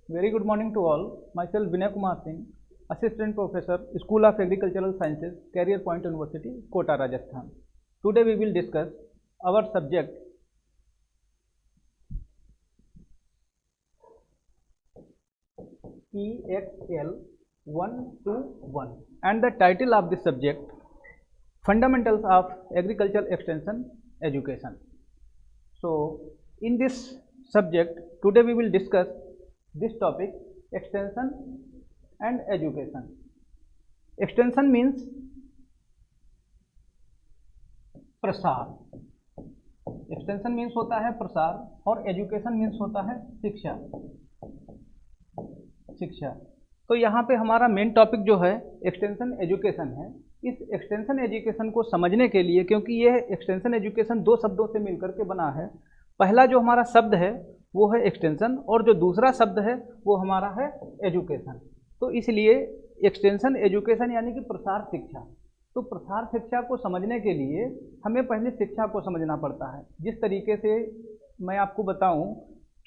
Very good morning to all. Myself Vinay Kumar Singh, Assistant Professor, School of Agricultural Sciences, Career Point University, Kota, Rajasthan. Today we will discuss our subject EXL 121 and the title of this subject Fundamentals of Agricultural Extension Education. So in this subject today we will discuss this topic extension and education. Extension means प्रसार, extension means होता है प्रसार और education means होता है शिक्षा। तो यहाँ पे हमारा मेन टॉपिक जो है एक्सटेंशन एजुकेशन है। इस एक्सटेंशन एजुकेशन को समझने के लिए, क्योंकि ये एक्सटेंशन एजुकेशन दो शब्दों से मिलकर के बना है, पहला जो हमारा शब्द है वो है एक्सटेंशन और जो दूसरा शब्द है वो हमारा है एजुकेशन। तो इसलिए एक्सटेंशन एजुकेशन यानी कि प्रसार शिक्षा। तो प्रसार शिक्षा को समझने के लिए हमें पहले शिक्षा को समझना पड़ता है। जिस तरीके से मैं आपको बताऊं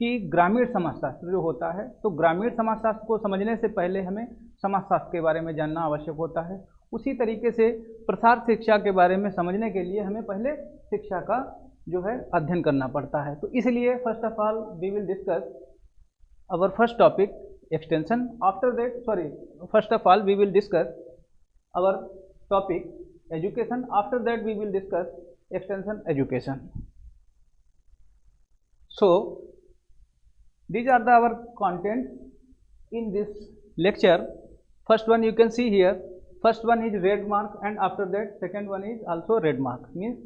कि ग्रामीण समाजशास्त्र जो होता है, तो ग्रामीण समाजशास्त्र को समझने से पहले हमें समाजशास्त्र के बारे में जानना आवश्यक होता है। उसी तरीके से प्रसार शिक्षा के बारे में समझने के लिए हमें पहले शिक्षा का जो है अध्ययन करना पड़ता है। तो इसलिए first of all we will discuss our first topic extension. After that first of all we will discuss our topic education. After that we will discuss extension education. So these are our content in this lecture. First one you can see here, first one is red mark and after that second one is also red mark. Means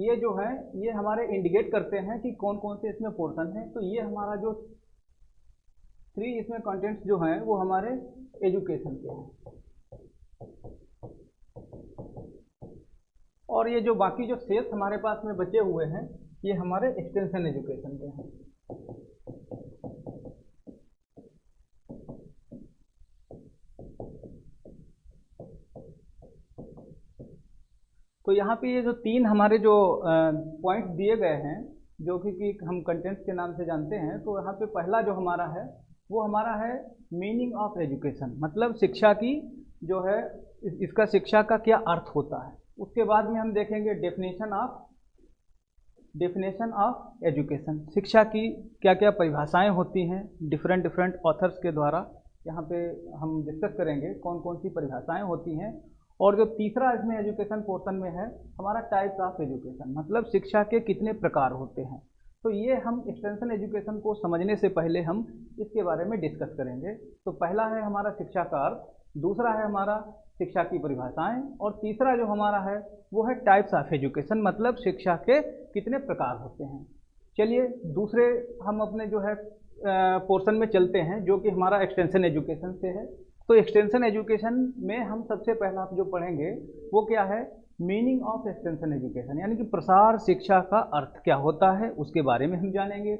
ये जो है ये हमारे indicate करते हैं कि कौन कौन से इसमें पोर्शन है। तो ये हमारा जो 3 इसमें कंटेंट्स जो हैं वो हमारे एजुकेशन के हैं और ये जो बाकी जो शेष हमारे पास में बचे हुए हैं ये हमारे एक्सटेंशन एजुकेशन के हैं। तो यहाँ पे ये जो 3 हमारे जो पॉइंट दिए गए हैं जो कि हम कंटेंट्स के नाम से जानते हैं, तो यहाँ पे पहला जो हमारा है वो हमारा है मीनिंग ऑफ एजुकेशन, मतलब शिक्षा की जो है इसका शिक्षा का क्या अर्थ होता है। उसके बाद में हम देखेंगे डेफिनेशन ऑफ एजुकेशन, शिक्षा की क्या क्या परिभाषाएं होती हैं डिफरेंट ऑथर्स के द्वारा। यहाँ पे हम डिस्कस करेंगे कौन कौन सी परिभाषाएं होती हैं। और जो तीसरा इसमें एजुकेशन पोर्शन में है हमारा टाइप्स ऑफ एजुकेशन, मतलब शिक्षा के कितने प्रकार होते हैं। तो ये हम एक्सटेंशन एजुकेशन को समझने से पहले हम इसके बारे में डिस्कस करेंगे। तो पहला है हमारा शिक्षा का अर्थ, दूसरा है हमारा शिक्षा की परिभाषाएं और तीसरा जो हमारा है वो है टाइप्स ऑफ एजुकेशन, मतलब शिक्षा के कितने प्रकार होते हैं। चलिए दूसरे हम अपने जो है पोर्शन में चलते हैं जो कि हमारा एक्सटेंशन एजुकेशन से है। तो एक्सटेंशन एजुकेशन में हम सबसे पहला जो पढ़ेंगे वो क्या है, मीनिंग ऑफ एक्सटेंशन एजुकेशन, यानी कि प्रसार शिक्षा का अर्थ क्या होता है उसके बारे में हम जानेंगे।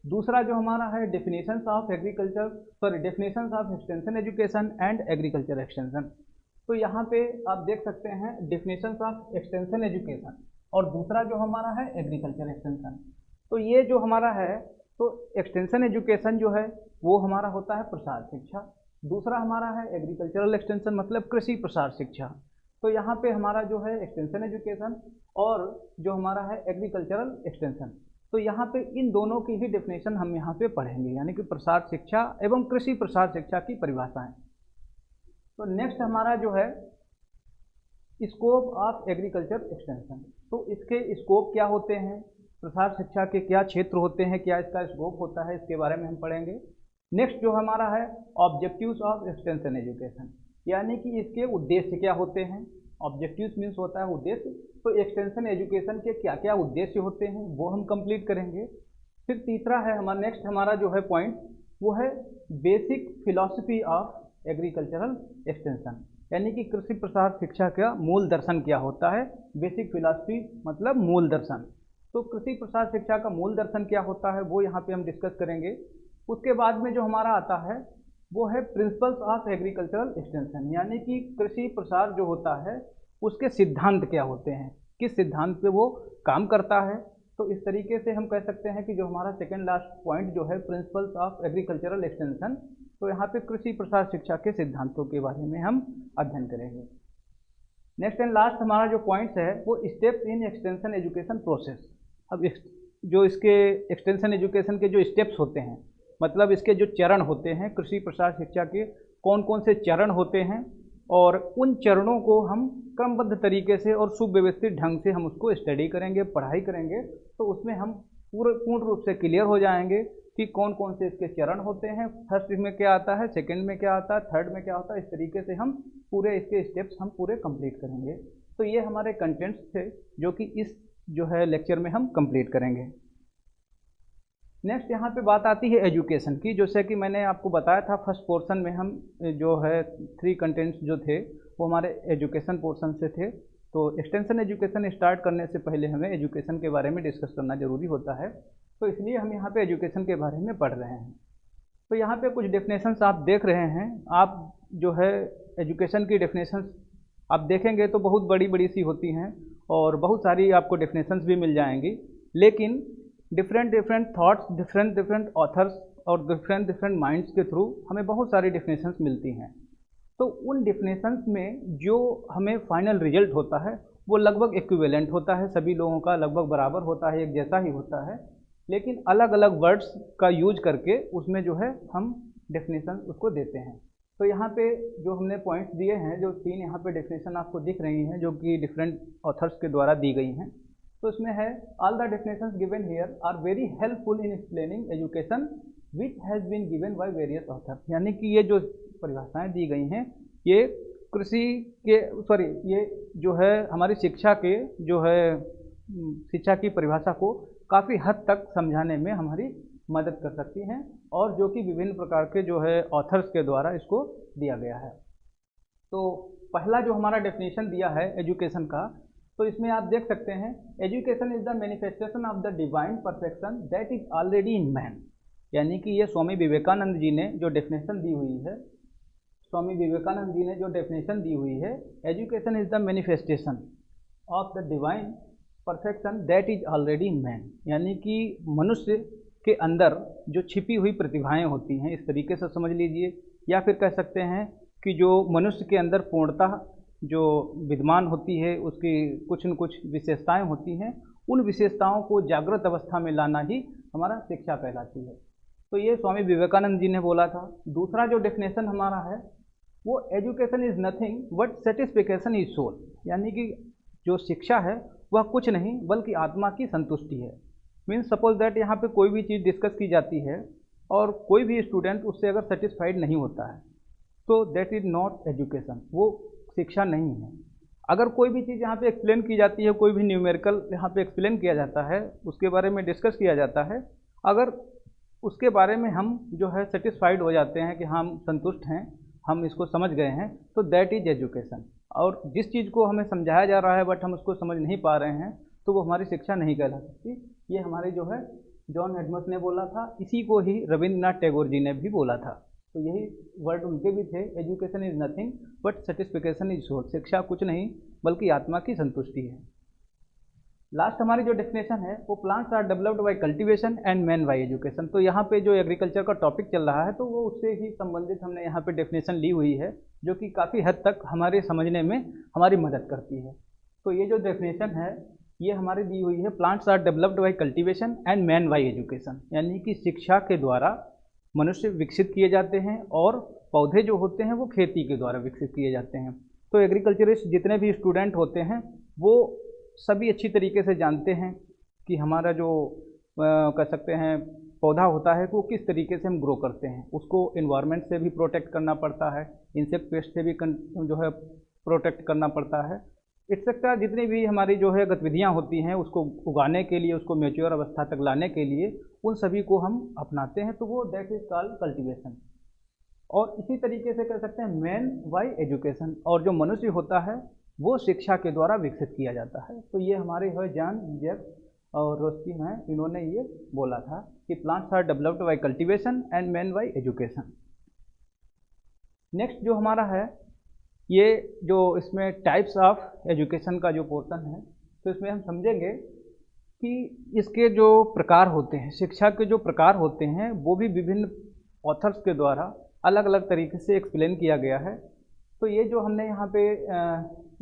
दूसरा जो हमारा है definitions of extension education and agriculture extension. तो यहाँ पे आप देख सकते हैं डेफिनेशंस ऑफ एक्सटेंशन एजुकेशन और दूसरा जो हमारा है एग्रीकल्चर एक्सटेंशन। तो ये जो हमारा है तो एक्सटेंशन एजुकेशन जो है वो हमारा होता है प्रसार शिक्षा, दूसरा हमारा है एग्रीकल्चरल एक्सटेंशन मतलब कृषि प्रसार शिक्षा। तो यहाँ पे हमारा जो है एक्सटेंशन एजुकेशन और जो हमारा है एग्रीकल्चरल एक्सटेंशन, तो यहाँ पे इन दोनों की ही डेफिनेशन हम यहाँ पे पढ़ेंगे, यानी कि प्रसार शिक्षा एवं कृषि प्रसार शिक्षा की परिभाषाएं। तो नेक्स्ट हमारा जो है स्कोप ऑफ एग्रीकल्चर एक्सटेंशन। तो इसके स्कोप क्या होते हैं, प्रसार शिक्षा के क्या क्षेत्र होते हैं, क्या इसका स्कोप होता है, इसके बारे में हम पढ़ेंगे। नेक्स्ट जो हमारा है ऑब्जेक्टिव्स ऑफ एक्सटेंशन एजुकेशन, यानी कि इसके उद्देश्य क्या होते हैं। ऑब्जेक्टिव्स मीन्स होता है उद्देश्य, तो एक्सटेंशन एजुकेशन के क्या क्या उद्देश्य होते हैं वो हम कंप्लीट करेंगे। फिर तीसरा है हमारा नेक्स्ट हमारा जो है पॉइंट वो है basic philosophy of agricultural extension, यानी कि कृषि प्रसार शिक्षा का मूल दर्शन क्या होता है। बेसिक फिलॉसफी मतलब मूल दर्शन, तो कृषि प्रसार शिक्षा का मूल दर्शन क्या होता है वो यहाँ पे हम डिस्कस करेंगे। उसके बाद में जो हमारा आता है वो है प्रिंसिपल्स ऑफ एग्रीकल्चरल एक्सटेंशन, यानी कि कृषि प्रसार जो होता है उसके सिद्धांत क्या होते हैं, किस सिद्धांत पे वो काम करता है। तो इस तरीके से हम कह सकते हैं कि जो हमारा सेकेंड लास्ट पॉइंट जो है प्रिंसिपल्स ऑफ एग्रीकल्चरल एक्सटेंशन, तो यहाँ पे कृषि प्रसार शिक्षा के सिद्धांतों के बारे में हम अध्ययन करेंगे। नेक्स्ट एंड लास्ट हमारा जो पॉइंट्स है वो steps in extension education process. अब जो इसके एक्सटेंशन एजुकेशन के जो स्टेप्स होते हैं, मतलब इसके जो चरण होते हैं, कृषि प्रसार शिक्षा के कौन कौन से चरण होते हैं, और उन चरणों को हम क्रमबद्ध तरीके से और सुव्यवस्थित ढंग से हम उसको स्टडी करेंगे, पढ़ाई करेंगे, तो उसमें हम पूर्ण रूप से क्लियर हो जाएंगे कि कौन कौन से इसके चरण होते हैं, फर्स्ट में क्या आता है, सेकंड में क्या आता है, थर्ड में क्या होता है। इस तरीके से हम पूरे इसके स्टेप्स हम पूरे कंप्लीट करेंगे। तो ये हमारे कंटेंट्स थे जो कि इस जो है लेक्चर में हम कंप्लीट करेंगे। नेक्स्ट यहाँ पे बात आती है एजुकेशन की। जैसे कि मैंने आपको बताया था फर्स्ट पोर्शन में हम जो है 3 कंटेंट्स जो थे वो हमारे एजुकेशन पोर्शन से थे। तो एक्सटेंशन एजुकेशन स्टार्ट करने से पहले हमें एजुकेशन के बारे में डिस्कस करना ज़रूरी होता है, तो इसलिए हम यहाँ पे एजुकेशन के बारे में पढ़ रहे हैं। तो यहाँ पे कुछ डेफिनेशंस आप देख रहे हैं। आप जो है एजुकेशन की डेफिनेशंस आप देखेंगे तो बहुत बड़ी बड़ी सी होती हैं और बहुत सारी आपको डेफिनेशंस भी मिल जाएंगी, लेकिन डिफरेंट थॉट्स, डिफरेंट ऑथर्स और डिफरेंट माइंड्स के थ्रू हमें बहुत सारी डेफिनेशंस मिलती हैं। तो उन डेफिनेशंस में जो हमें फाइनल रिजल्ट होता है वो लगभग इक्विवेलेंट होता है, सभी लोगों का लगभग बराबर होता है, एक जैसा ही होता है, लेकिन अलग अलग वर्ड्स का यूज करके उसमें जो है हम डेफिनेशन उसको देते हैं। तो यहाँ पे जो हमने पॉइंट्स दिए हैं, जो 3 यहाँ पे डेफिनेशन आपको दिख रही हैं जो कि डिफरेंट ऑथर्स के द्वारा दी गई हैं, तो इसमें है all the definitions given here are very helpful in explaining education which has been given by various authors. यानी कि ये जो परिभाषाएं दी गई हैं ये कृषि के ये जो है हमारी शिक्षा के जो है शिक्षा की परिभाषा को काफ़ी हद तक समझाने में हमारी मदद कर सकती हैं, और जो कि विभिन्न प्रकार के जो है ऑथर्स के द्वारा इसको दिया गया है। तो पहला जो हमारा डेफिनेशन दिया है एजुकेशन का, तो इसमें आप देख सकते हैं education is the manifestation of the divine perfection that is already in man. यानी कि ये स्वामी विवेकानंद जी ने जो डेफिनेशन दी हुई है, स्वामी विवेकानंद जी ने जो डेफिनेशन दी हुई है, education is the manifestation of the divine perfection that is already in man. यानी कि मनुष्य के अंदर जो छिपी हुई प्रतिभाएं होती हैं, इस तरीके से समझ लीजिए, या फिर कह सकते हैं कि जो मनुष्य के अंदर पूर्णता जो विद्यमान होती है उसकी कुछ न कुछ विशेषताएं होती हैं, उन विशेषताओं को जागृत अवस्था में लाना ही हमारा शिक्षा कहलाती है। तो ये स्वामी विवेकानंद जी ने बोला था। दूसरा जो डेफिनेशन हमारा है वो education is nothing but satisfaction is soul. यानी कि जो शिक्षा है वह कुछ नहीं बल्कि आत्मा की संतुष्टि है। मीन्स सपोज दैट यहाँ पे कोई भी चीज़ डिस्कस की जाती है और कोई भी स्टूडेंट उससे अगर सेटिस्फाइड नहीं होता है तो दैट इज़ नॉट एजुकेशन, वो शिक्षा नहीं है। अगर कोई भी चीज़ यहाँ पे एक्सप्लेन की जाती है, कोई भी न्यूमेरिकल यहाँ पे एक्सप्लेन किया जाता है, उसके बारे में डिस्कस किया जाता है, अगर उसके बारे में हम जो है सेटिस्फाइड हो जाते हैं कि हम संतुष्ट हैं, हम इसको समझ गए हैं, तो दैट इज एजुकेशन। और जिस चीज़ को हमें समझाया जा रहा है बट हम उसको समझ नहीं पा रहे हैं तो वो हमारी शिक्षा नहीं कहला सकती। ये हमारे जो है जॉन एडम्स ने बोला था, इसी को ही रविंद्रनाथ टैगोर जी ने भी बोला था। तो यही वर्ड उनके भी थे, education is nothing but satisfaction is soul. शिक्षा कुछ नहीं बल्कि आत्मा की संतुष्टि है। लास्ट हमारी जो डेफिनेशन है वो plants are developed by cultivation and man by education. तो यहाँ पे जो एग्रीकल्चर का टॉपिक चल रहा है तो वो उससे ही संबंधित हमने यहाँ पे डेफिनेशन ली हुई है जो कि काफ़ी हद तक हमारे समझने में हमारी मदद करती है। तो ये जो डेफिनेशन है ये हमारी दी हुई है, plants are developed by cultivation and man by education. यानी कि शिक्षा के द्वारा मनुष्य विकसित किए जाते हैं और पौधे जो होते हैं वो खेती के द्वारा विकसित किए जाते हैं। तो एग्रीकल्चरिस्ट जितने भी स्टूडेंट होते हैं वो सभी अच्छी तरीके से जानते हैं कि हमारा जो कह सकते हैं पौधा होता है वो किस तरीके से हम ग्रो करते हैं। उसको इन्वायरमेंट से भी प्रोटेक्ट करना पड़ता है, इंसेक्ट पेस्ट से भी जो है प्रोटेक्ट करना पड़ता है, एक्सेट्रा जितनी भी हमारी जो है गतिविधियाँ होती हैं उसको उगाने के लिए, उसको मैच्योर अवस्था तक लाने के लिए, उन सभी को हम अपनाते हैं। तो वो दैट इज कॉल्ड कल्टीवेशन। और इसी तरीके से कह सकते हैं मैन बाय एजुकेशन, और जो मनुष्य होता है वो शिक्षा के द्वारा विकसित किया जाता है। तो ये हमारे है जॉन जैक और रोस्किन है, इन्होंने ये बोला था कि plants are developed by cultivation and man by education. Next जो हमारा है ये जो इसमें टाइप्स ऑफ एजुकेशन का जो पोर्शन है, तो इसमें हम समझेंगे कि इसके जो प्रकार होते हैं, शिक्षा के जो प्रकार होते हैं, वो भी विभिन्न ऑथर्स के द्वारा अलग अलग तरीके से एक्सप्लेन किया गया है। तो ये जो हमने यहाँ पे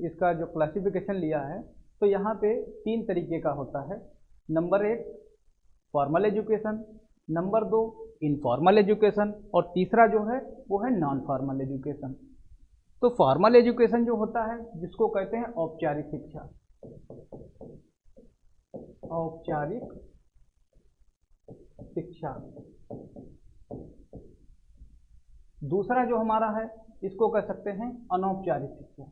इसका जो क्लासिफिकेशन लिया है, तो यहाँ पे 3 तरीके का होता है। Number 1 formal education, number 2 informal education, और तीसरा जो है वो है नॉन फॉर्मल एजुकेशन। तो फॉर्मल एजुकेशन जो होता है, जिसको कहते हैं औपचारिक शिक्षा, औपचारिक शिक्षा। दूसरा जो हमारा है, इसको कह सकते हैं अनौपचारिक शिक्षा,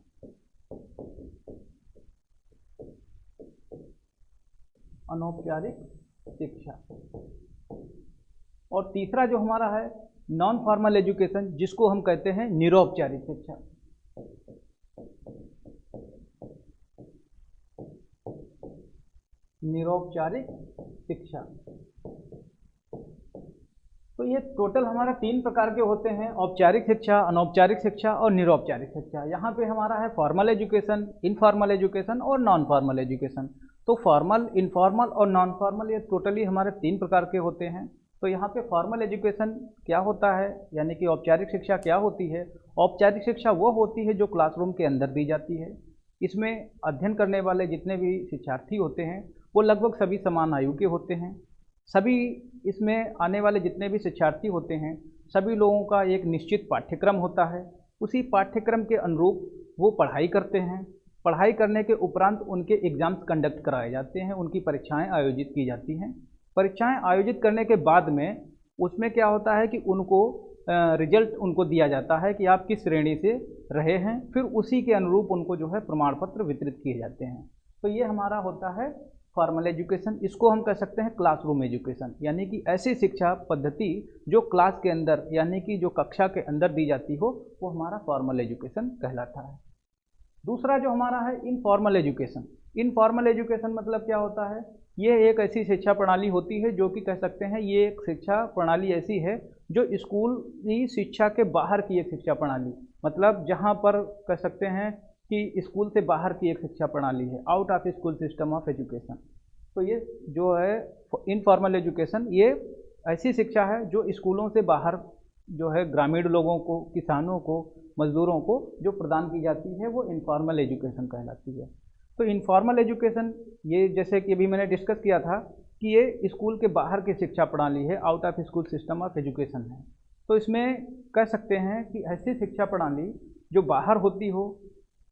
अनौपचारिक शिक्षा। और तीसरा जो हमारा है नॉन फॉर्मल एजुकेशन, जिसको हम कहते हैं निरौपचारिक शिक्षा। निरौपचारिक शिक्षा। तो ये टोटल हमारा 3 प्रकार के होते हैं, औपचारिक शिक्षा, अनौपचारिक शिक्षा और निरौपचारिक शिक्षा। यहाँ पे हमारा है फॉर्मल एजुकेशन, इनफॉर्मल एजुकेशन और नॉन फॉर्मल एजुकेशन। तो फॉर्मल, इनफॉर्मल और नॉन फॉर्मल, ये टोटली हमारे 3 प्रकार के होते हैं। तो यहाँ पे फॉर्मल एजुकेशन क्या होता है, यानी कि औपचारिक शिक्षा क्या होती है। औपचारिक शिक्षा वो होती है जो क्लासरूम के अंदर दी जाती है। इसमें अध्ययन करने वाले जितने भी शिक्षार्थी होते हैं वो लगभग सभी समान आयु के होते हैं। सभी इसमें आने वाले जितने भी शिक्षार्थी होते हैं, सभी लोगों का एक निश्चित पाठ्यक्रम होता है। उसी पाठ्यक्रम के अनुरूप वो पढ़ाई करते हैं। पढ़ाई करने के उपरांत उनके एग्ज़ाम्स कंडक्ट कराए जाते हैं, उनकी परीक्षाएं आयोजित की जाती हैं। परीक्षाएं आयोजित करने के बाद में उसमें क्या होता है कि उनको रिजल्ट उनको दिया जाता है कि आप किस श्रेणी से रहे हैं। फिर उसी के अनुरूप उनको जो है प्रमाण पत्र वितरित किए जाते हैं। तो ये हमारा होता है फॉर्मल एजुकेशन। इसको हम कह सकते हैं क्लासरूम एजुकेशन, यानी कि ऐसी शिक्षा पद्धति जो क्लास के अंदर, यानी कि जो कक्षा के अंदर दी जाती हो, वो हमारा फॉर्मल एजुकेशन कहलाता है। दूसरा जो हमारा है इनफॉर्मल एजुकेशन। इनफॉर्मल एजुकेशन मतलब क्या होता है, ये एक ऐसी शिक्षा प्रणाली होती है जो कि कह सकते हैं ये एक शिक्षा प्रणाली ऐसी है जो स्कूल की शिक्षा के बाहर की एक शिक्षा प्रणाली, मतलब जहाँ पर कह सकते हैं कि स्कूल से बाहर की एक शिक्षा प्रणाली है, out of school system of education. तो ये जो है इनफॉर्मल एजुकेशन, ये ऐसी शिक्षा है जो स्कूलों से बाहर जो है ग्रामीण लोगों को, किसानों को, मजदूरों को जो प्रदान की जाती है, वो इनफॉर्मल एजुकेशन कहलाती है। तो इनफॉर्मल एजुकेशन ये जैसे कि अभी मैंने डिस्कस किया था कि ये स्कूल के बाहर की शिक्षा प्रणाली है, out of school system of education है। तो इसमें कह सकते हैं कि ऐसी शिक्षा प्रणाली जो बाहर होती हो,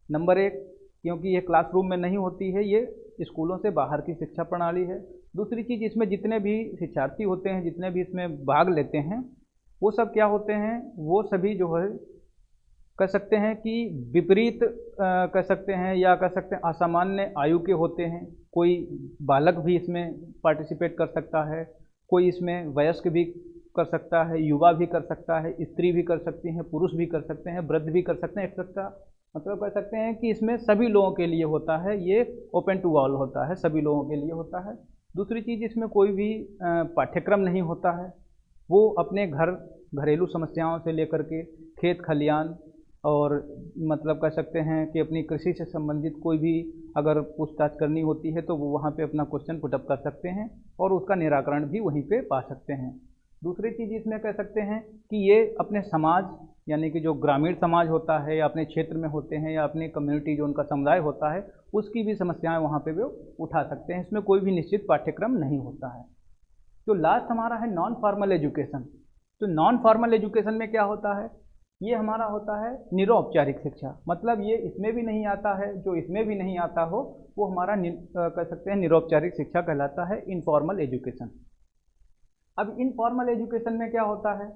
नंबर 1 क्योंकि ये क्लासरूम में नहीं होती है, ये स्कूलों से बाहर की शिक्षा प्रणाली है। दूसरी चीज़, इसमें जितने भी शिक्षार्थी होते हैं, जितने भी इसमें भाग लेते हैं, वो सब क्या होते हैं, वो सभी जो है कह सकते हैं कि विपरीत कह सकते हैं या कह सकते हैं असामान्य आयु के होते हैं। कोई बालक भी इसमें पार्टिसिपेट कर सकता है, कोई इसमें वयस्क भी कर सकता है, युवा भी कर सकता है, स्त्री भी कर सकती हैं, पुरुष भी कर सकते हैं, वृद्ध भी कर सकते हैं, एक्सेट्रा। मतलब कह सकते हैं कि इसमें सभी लोगों के लिए होता है, ये ओपन टू ऑल होता है, सभी लोगों के लिए होता है। दूसरी चीज़, इसमें कोई भी पाठ्यक्रम नहीं होता है। वो अपने घरेलू समस्याओं से लेकर के खेत खलियान और मतलब कह सकते हैं कि अपनी कृषि से संबंधित कोई भी अगर पूछताछ करनी होती है तो वो वहाँ पे अपना क्वेश्चन पुटअप कर सकते हैं और उसका निराकरण भी वहीं पे पा सकते हैं। दूसरी चीज़ इसमें कह सकते हैं कि ये अपने समाज, यानी कि जो ग्रामीण समाज होता है या अपने क्षेत्र में होते हैं या अपनी कम्युनिटी जो उनका समुदाय होता है, उसकी भी समस्याएं वहाँ पे वो उठा सकते हैं। इसमें कोई भी निश्चित पाठ्यक्रम नहीं होता है। जो लास्ट हमारा है नॉन फॉर्मल एजुकेशन। तो नॉन फॉर्मल एजुकेशन में क्या होता है, ये हमारा होता है निरौपचारिक शिक्षा। मतलब ये इसमें भी नहीं आता है, जो इसमें भी नहीं आता हो वो हमारा कह सकते हैं निरौपचारिक शिक्षा कहलाता है, इनफॉर्मल एजुकेशन। अब इनफॉर्मल एजुकेशन में क्या होता है,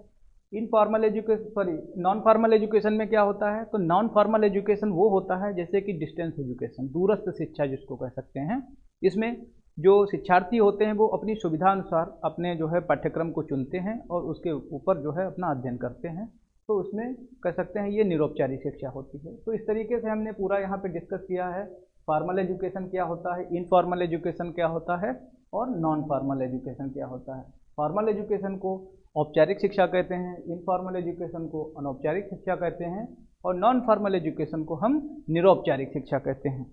नॉन फॉर्मल एजुकेशन में क्या होता है, तो नॉन फॉर्मल एजुकेशन वो होता है जैसे कि डिस्टेंस एजुकेशन, दूरस्थ शिक्षा जिसको कह सकते हैं। इसमें जो शिक्षार्थी होते हैं वो अपनी सुविधा अनुसार अपने जो है पाठ्यक्रम को चुनते हैं और उसके ऊपर जो है अपना अध्ययन करते हैं। तो उसमें कह सकते हैं ये निरौपचारिक शिक्षा होती है। तो इस तरीके से हमने पूरा यहाँ पे डिस्कस किया है, फॉर्मल एजुकेशन क्या होता है, इनफॉर्मल एजुकेशन क्या होता है और नॉन फॉर्मल एजुकेशन क्या होता है। फॉर्मल एजुकेशन को औपचारिक शिक्षा कहते हैं, इनफॉर्मल एजुकेशन को अनौपचारिक शिक्षा कहते हैं और नॉन फॉर्मल एजुकेशन को हम निरौपचारिक शिक्षा कहते हैं।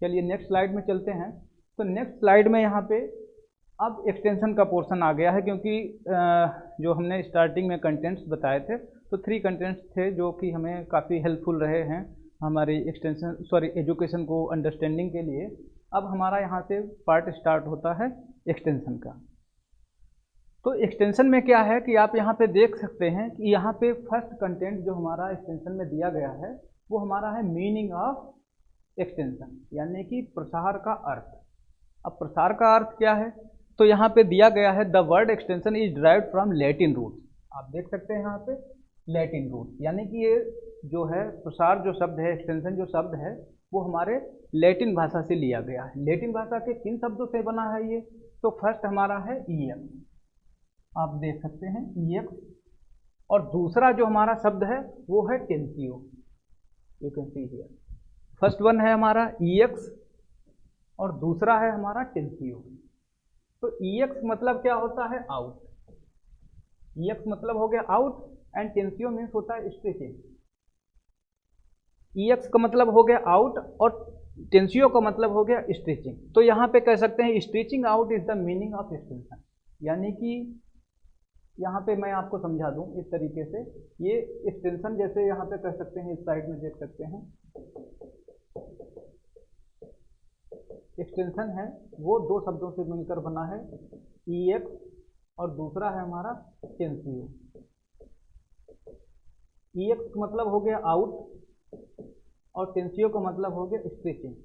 चलिए नेक्स्ट स्लाइड में चलते हैं। तो नेक्स्ट स्लाइड में यहाँ पे अब एक्सटेंशन का पोर्शन आ गया है, क्योंकि जो हमने स्टार्टिंग में कंटेंट्स बताए थे तो 3 कंटेंट्स थे जो कि हमें काफ़ी हेल्पफुल रहे हैं हमारी एजुकेशन को अंडरस्टैंडिंग के लिए। अब हमारा यहाँ से पार्ट स्टार्ट होता है एक्सटेंशन का। तो एक्सटेंशन में क्या है कि आप यहाँ पे देख सकते हैं कि यहाँ पे फर्स्ट कंटेंट जो हमारा एक्सटेंशन में दिया गया है वो हमारा है मीनिंग ऑफ एक्सटेंशन, यानी कि प्रसार का अर्थ। अब प्रसार का अर्थ क्या है, तो यहाँ पे दिया गया है the word extension is derived from Latin root. आप देख सकते हैं यहाँ पे लैटिन रूट, यानी कि ये जो है प्रसार जो शब्द है, एक्सटेंशन जो शब्द है वो हमारे लैटिन भाषा से लिया गया है। लैटिन भाषा के किन शब्दों से बना है ये, तो फर्स्ट हमारा है ईएक्स, आप देख सकते हैं ईएक्स, और दूसरा जो हमारा शब्द है वो है टेंसियो, you can see here. First one है हमारा ईएक्स और दूसरा है हमारा टेंसियो। तो ईएक्स मतलब क्या होता है, आउट। ईएक्स मतलब हो गया आउट एंड टेंसियो मीन्स होता है स्ट्रेचिंग। ईएक्स का मतलब हो गया आउट और टेंसियो का मतलब हो गया स्ट्रेचिंग। तो यहाँ पे कह सकते हैं stretching out is the meaning of extension, यानी कि यहाँ पे मैं आपको समझा दूं इस तरीके से, ये एक्सटेंशन जैसे यहाँ पे कह सकते हैं, इस साइड में देख सकते हैं एक्सटेंशन है वो 2 शब्दों से मिलकर बना है, ईएक्स और दूसरा है हमारा टेंसियो। ईएक्स का मतलब हो गया आउट और टेंसियो का मतलब हो गया स्ट्रेचिंग।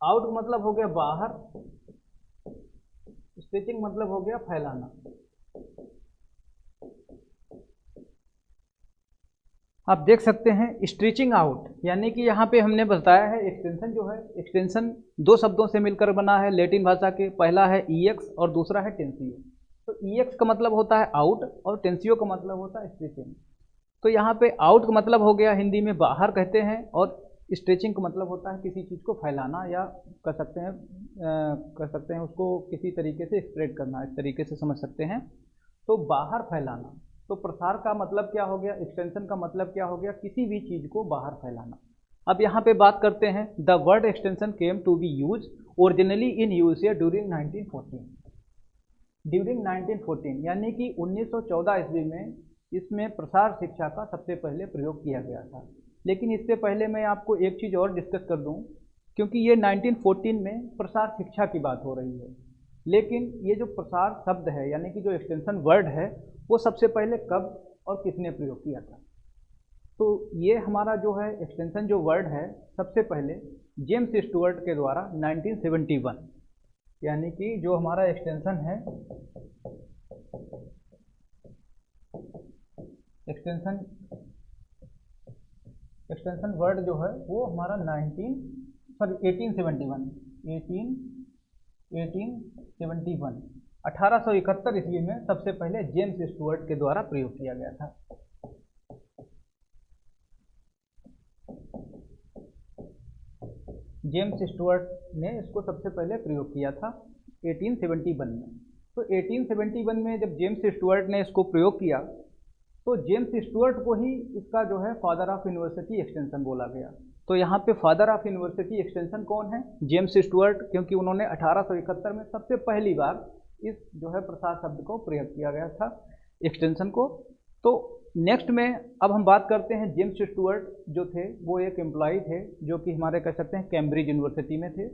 आउट मतलब हो गया बाहर, स्ट्रेचिंग मतलब हो गया फैलाना। आप देख सकते हैं स्ट्रेचिंग आउट, यानी कि यहाँ पे हमने बताया है एक्सटेंशन जो है, एक्सटेंशन 2 शब्दों से मिलकर बना है लैटिन भाषा के, पहला है ईएक्स और दूसरा है टेंसियो। तो ईएक्स का मतलब होता है आउट और टेंसियो का मतलब होता है स्ट्रेचिंग। तो यहाँ पे आउट का मतलब हो गया हिंदी में बाहर कहते हैं, और स्ट्रेचिंग का मतलब होता है किसी चीज़ को फैलाना, या कह सकते हैं उसको किसी तरीके से स्प्रेड करना, इस तरीके से समझ सकते हैं। तो बाहर फैलाना, तो प्रसार का मतलब क्या हो गया, एक्सटेंशन का मतलब क्या हो गया, किसी भी चीज़ को बाहर फैलाना। अब यहाँ पे बात करते हैं, the word extension came to be use originally in USA during 1914। During 1914 यानी कि 1914 ईस्वी में इसमें प्रसार शिक्षा का सबसे पहले प्रयोग किया गया था। लेकिन इससे पहले मैं आपको एक चीज़ और डिस्कस कर दूं, क्योंकि ये 1914 में प्रसार शिक्षा की बात हो रही है, लेकिन ये जो प्रसार शब्द है यानी कि जो एक्सटेंशन वर्ड है वो सबसे पहले कब और किसने प्रयोग किया था। तो ये हमारा जो है एक्सटेंशन जो वर्ड है सबसे पहले जेम्स स्टुअर्ट के द्वारा 1971, यानी कि जो हमारा एक्सटेंशन है, एक्सटेंशन वर्ड जो है वो हमारा 1871 ईस्वी में सबसे पहले जेम्स स्टुअर्ट के द्वारा प्रयोग किया गया था। जेम्स स्टुअर्ट ने इसको सबसे पहले प्रयोग किया था 1871 में। तो 1871 में जब जेम्स स्टुअर्ट ने इसको प्रयोग किया तो जेम्स स्टुअर्ट को ही इसका जो है फादर ऑफ यूनिवर्सिटी एक्सटेंशन बोला गया। तो यहाँ पे फादर ऑफ यूनिवर्सिटी एक्सटेंशन कौन है, जेम्स स्टुअर्ट, क्योंकि उन्होंने 1871 में सबसे पहली बार इस जो है प्रसार शब्द को प्रयोग किया गया था एक्सटेंशन को। तो नेक्स्ट में अब हम बात करते हैं, जेम्स स्टुअर्ट जो थे वो एक एम्प्लॉय थे जो कि हमारे कह सकते हैं कैम्ब्रिज यूनिवर्सिटी में थे।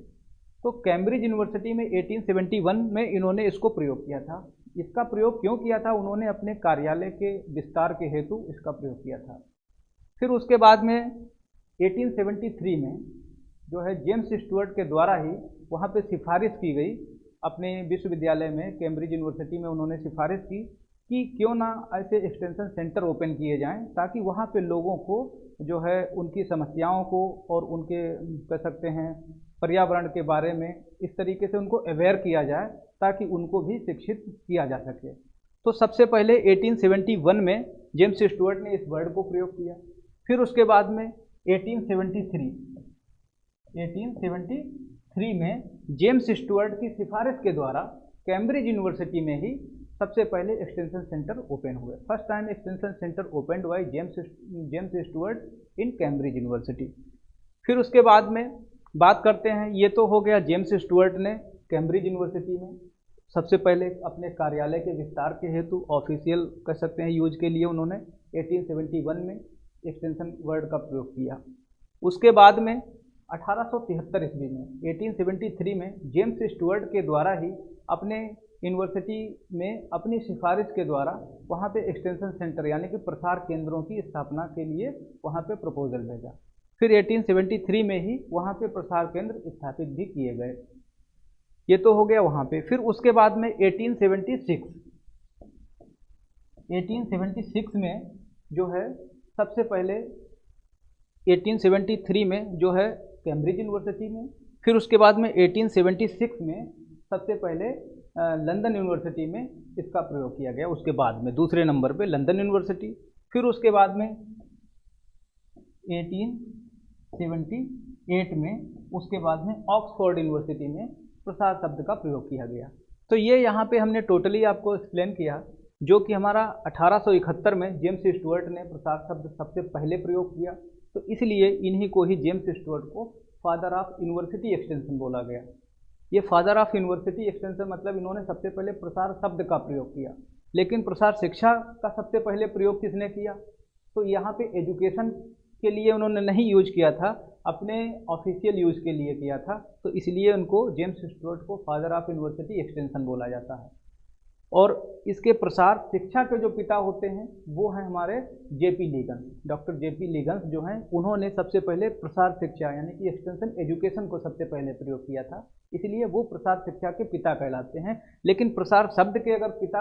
तो कैम्ब्रिज यूनिवर्सिटी में 1871 में इन्होंने इसको प्रयोग किया था। इसका प्रयोग क्यों किया था, उन्होंने अपने कार्यालय के विस्तार के हेतु इसका प्रयोग किया था। फिर उसके बाद में 1873 में जो है जेम्स स्टुअर्ट के द्वारा ही वहाँ पे सिफारिश की गई, अपने विश्वविद्यालय में कैम्ब्रिज यूनिवर्सिटी में उन्होंने सिफारिश की कि क्यों ना ऐसे एक्सटेंशन सेंटर ओपन किए जाएं ताकि वहाँ पे लोगों को जो है उनकी समस्याओं को और उनके कह सकते हैं पर्यावरण के बारे में इस तरीके से उनको अवेयर किया जाए ताकि उनको भी शिक्षित किया जा सके। तो सबसे पहले 1871 में जेम्स स्टुअर्ट ने इस वर्ड को प्रयोग किया। फिर उसके बाद में 1873 में जेम्स स्टुअर्ट की सिफारिश के द्वारा कैम्ब्रिज यूनिवर्सिटी में ही सबसे पहले एक्सटेंशन सेंटर ओपन हुए। First time extension centre opened by James Stuart in Cambridge university. फिर उसके बाद में बात करते हैं, ये तो हो गया जेम्स स्टुअर्ट ने कैम्ब्रिज यूनिवर्सिटी में सबसे पहले अपने कार्यालय के विस्तार के हेतु ऑफिशियल कह सकते हैं यूज के लिए उन्होंने 1871 में एक्सटेंशन वर्ड का प्रयोग किया। उसके बाद में 1873 ईस्वी में 1873 में जेम्स स्टुअर्ट के द्वारा ही अपने यूनिवर्सिटी में अपनी सिफारिश के द्वारा वहाँ पे एक्सटेंशन सेंटर यानी कि प्रसार केंद्रों की स्थापना के लिए वहाँ पे प्रपोजल भेजा। फिर 1873 में ही वहाँ पे प्रसार केंद्र स्थापित भी किए गए। ये तो हो गया वहाँ पे। फिर उसके बाद में 1876 में जो है सबसे पहले 1873 में जो है कैम्ब्रिज यूनिवर्सिटी में, फिर उसके बाद में 1876 में सबसे पहले लंदन यूनिवर्सिटी में इसका प्रयोग किया गया। उसके बाद में दूसरे नंबर पे लंदन यूनिवर्सिटी, फिर उसके बाद में 1878 में उसके बाद में ऑक्सफोर्ड यूनिवर्सिटी में प्रसार शब्द का प्रयोग किया गया। तो ये यहाँ पे हमने टोटली आपको एक्सप्लेन किया, जो कि हमारा 1871 में जेम्स स्टुअर्ट ने प्रसार शब्द सबसे पहले प्रयोग किया। तो इसलिए इन्हीं को ही जेम्स स्टुअर्ट को फादर ऑफ यूनिवर्सिटी एक्सटेंशन बोला गया। ये फादर ऑफ यूनिवर्सिटी एक्सटेंशन मतलब इन्होंने सबसे पहले प्रसार शब्द का प्रयोग किया। लेकिन प्रसार शिक्षा का सबसे पहले प्रयोग किसने किया? तो यहाँ पे एजुकेशन के लिए उन्होंने नहीं यूज किया था, अपने ऑफिशियल यूज के लिए किया था। तो इसलिए उनको जेम्स स्टुअर्ट को फादर ऑफ यूनिवर्सिटी एक्सटेंशन बोला जाता है। और इसके प्रसार शिक्षा के जो पिता होते हैं वो हैं हमारे जेपी लिगन्स। डॉक्टर जेपी लिगन्स जो हैं उन्होंने सबसे पहले प्रसार शिक्षा यानी कि एक्सटेंशन एजुकेशन को सबसे पहले प्रयोग किया था, इसलिए वो प्रसार शिक्षा के पिता कहलाते हैं। लेकिन प्रसार शब्द के अगर पिता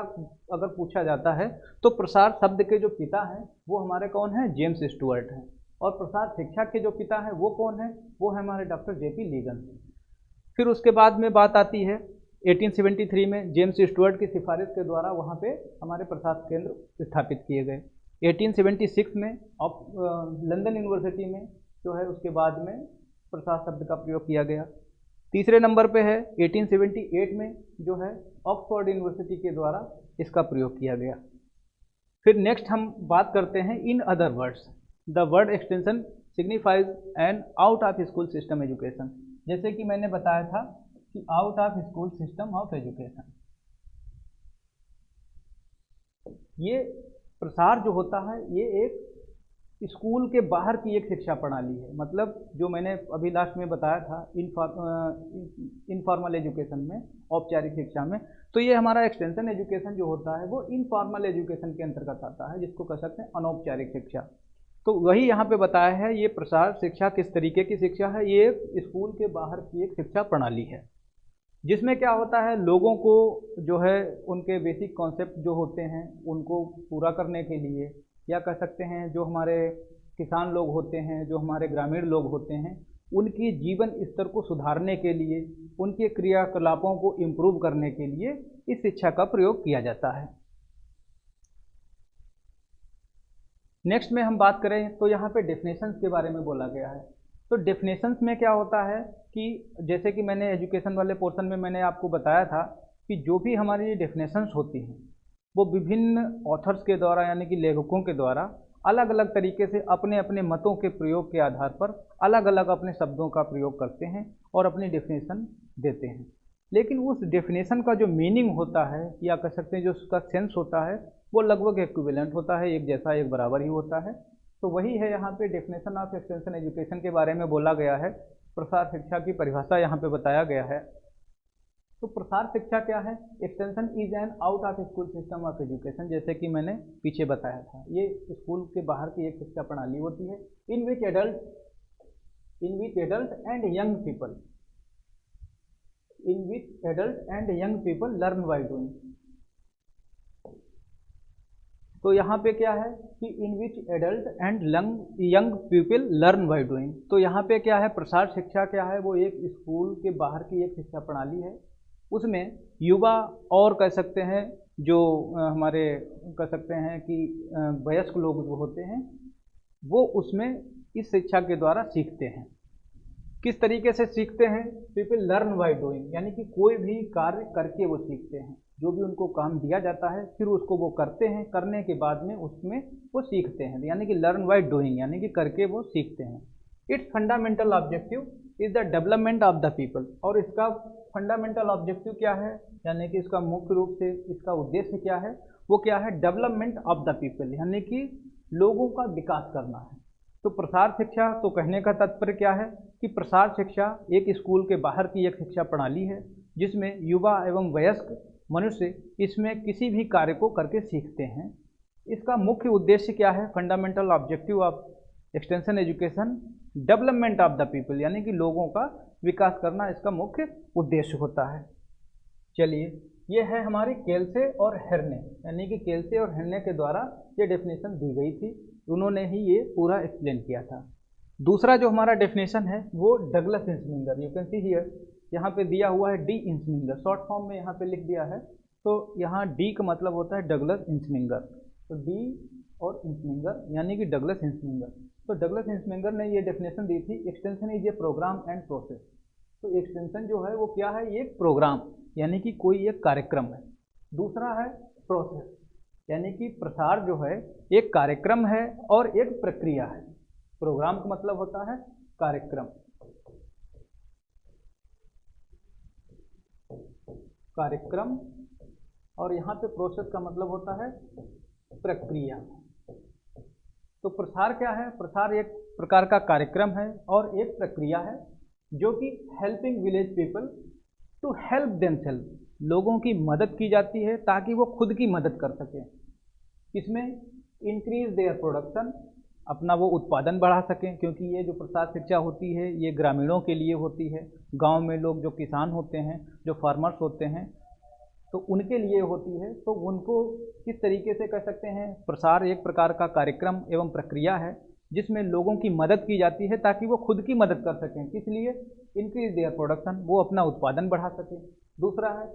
अगर पूछा जाता है तो प्रसार शब्द के जो पिता हैं वो हमारे कौन हैं? जेम्स स्टुअर्ट हैं। और प्रसार शिक्षा के जो पिता हैं वो कौन है? वो है हमारे डॉक्टर जेपी लिगन्स। फिर उसके बाद में बात आती है 1873 में जेम्स स्टुअर्ट की सिफारिश के द्वारा वहाँ पे हमारे प्रसार केंद्र स्थापित किए गए। 1876 में लंदन यूनिवर्सिटी में जो है उसके बाद में प्रसार शब्द का प्रयोग किया गया। तीसरे नंबर पे है 1878 में जो है ऑक्सफोर्ड यूनिवर्सिटी के द्वारा इसका प्रयोग किया गया। फिर नेक्स्ट हम बात करते हैं in other words. The word extension signifies an out of school system education. जैसे कि मैंने बताया था कि out of school system of education, ये प्रसार जो होता है ये एक स्कूल के बाहर की एक शिक्षा प्रणाली है। मतलब जो मैंने अभी लास्ट में बताया था इनफॉर्मल एजुकेशन में, औपचारिक शिक्षा में, तो ये हमारा एक्सटेंशन एजुकेशन जो होता है वो इनफॉर्मल एजुकेशन के अंतर्गत आता है, जिसको कह सकते हैं अनौपचारिक शिक्षा। तो वही यहाँ पे बताया है, ये प्रसार शिक्षा किस तरीके की शिक्षा है। ये स्कूल के बाहर की एक शिक्षा प्रणाली है जिसमें क्या होता है, लोगों को जो है उनके बेसिक कॉन्सेप्ट जो होते हैं उनको पूरा करने के लिए, या कह सकते हैं जो हमारे किसान लोग होते हैं, जो हमारे ग्रामीण लोग होते हैं, उनकी जीवन स्तर को सुधारने के लिए, उनके क्रियाकलापों को इम्प्रूव करने के लिए इस शिक्षा का प्रयोग किया जाता है। नेक्स्ट में हम बात करें तो यहाँ पे डेफिनेशंस के बारे में बोला गया है। तो डेफिनेशंस में क्या होता है कि जैसे कि मैंने एजुकेशन वाले पोर्शन में मैंने आपको बताया था कि जो भी हमारी डेफिनेशंस होती हैं वो विभिन्न ऑथर्स के द्वारा यानी कि लेखकों के द्वारा अलग अलग तरीके से अपने अपने मतों के प्रयोग के आधार पर अलग अलग अपने शब्दों का प्रयोग करते हैं और अपनी डेफिनेशन देते हैं। लेकिन उस डेफिनेशन का जो मीनिंग होता है या कह सकते हैं जो उसका सेंस होता है वो लगभग इक्विवेलेंट होता है, एक जैसा एक बराबर ही होता है। तो वही है यहाँ पे डेफिनेशन ऑफ एक्सटेंशन एजुकेशन के बारे में बोला गया है। प्रसार शिक्षा की परिभाषा यहाँ पे बताया गया है। तो प्रसार शिक्षा क्या है? Extension is an out of school system of education, जैसे कि मैंने पीछे बताया था। ये स्कूल के बाहर की एक शिक्षा प्रणाली होती है in which adult and young people learn by doing. तो यहाँ पे क्या है कि in which adult and young people learn by doing. तो यहाँ पे क्या है, प्रसार शिक्षा क्या है, वो एक स्कूल के बाहर की एक शिक्षा प्रणाली है। उसमें युवा और कह सकते हैं जो हमारे कह सकते हैं कि वयस्क लोग जो होते हैं वो उसमें इस शिक्षा के द्वारा सीखते हैं। किस तरीके से सीखते हैं? पीपल लर्न बाय डूइंग, यानी कि कोई भी कार्य करके वो सीखते हैं। जो भी उनको काम दिया जाता है फिर उसको वो करते हैं, करने के बाद में उसमें वो सीखते हैं, यानी कि लर्न बाय डूइंग, यानी कि करके वो सीखते हैं। Its fundamental objective is the development of the people. और इसका फंडामेंटल ऑब्जेक्टिव क्या है, यानी कि इसका मुख्य रूप से इसका उद्देश्य क्या है, वो क्या है, डेवलपमेंट ऑफ द पीपल, यानी कि लोगों का विकास करना है। तो प्रसार शिक्षा, तो कहने का तात्पर्य क्या है कि प्रसार शिक्षा एक स्कूल के बाहर की एक शिक्षा प्रणाली है जिसमें युवा एवं वयस्क मनुष्य इसमें किसी भी कार्य को करके सीखते हैं। इसका मुख्य उद्देश्य क्या है, fundamental objective of extension education development of the people, यानी कि लोगों का विकास करना इसका मुख्य उद्देश्य होता है। चलिए, ये है हमारी केल्से और हेर्ने, यानी कि केल्से और हेर्ने के द्वारा ये डेफिनेशन दी गई थी, उन्होंने ही ये पूरा एक्सप्लेन किया था। दूसरा जो हमारा डेफिनेशन है वो Douglas Ensminger, you can see here, यहाँ पे दिया हुआ है डी इंसमिंगर, शॉर्ट फॉर्म में यहाँ पे लिख दिया है। तो यहाँ डी का मतलब होता है डगलस इंसमिंगर, तो डी और इंसमिंगर यानी कि डगलस इंसमिंगर। तो डगलस इंसमिंगर ने ये डेफिनेशन दी थी, extension is a programme and process. तो एक्सटेंशन जो है वो क्या है, ये एक प्रोग्राम यानी कि कोई एक कार्यक्रम है। दूसरा है प्रोसेस, यानी कि प्रसार जो है एक कार्यक्रम है और एक प्रक्रिया है। प्रोग्राम का मतलब होता है कार्यक्रम, और यहाँ पे प्रोसेस का मतलब होता है प्रक्रिया। तो प्रसार क्या है, प्रसार एक प्रकार का कार्यक्रम है और एक प्रक्रिया है जो कि helping village people to help themselves, लोगों की मदद की जाती है ताकि वो खुद की मदद कर सकें। इसमें इंक्रीज देयर प्रोडक्शन, अपना वो उत्पादन बढ़ा सकें, क्योंकि ये जो प्रसार शिक्षा होती है ये ग्रामीणों के लिए होती है। गांव में लोग जो किसान होते हैं, जो फार्मर्स होते हैं, तो उनके लिए होती है। तो उनको किस तरीके से कह सकते हैं, प्रसार एक प्रकार का कार्यक्रम एवं प्रक्रिया है जिसमें लोगों की मदद की जाती है ताकि वो खुद की मदद कर सकें। किस लिए, इंक्रीज देयर प्रोडक्शन, वो अपना उत्पादन बढ़ा सकें। दूसरा है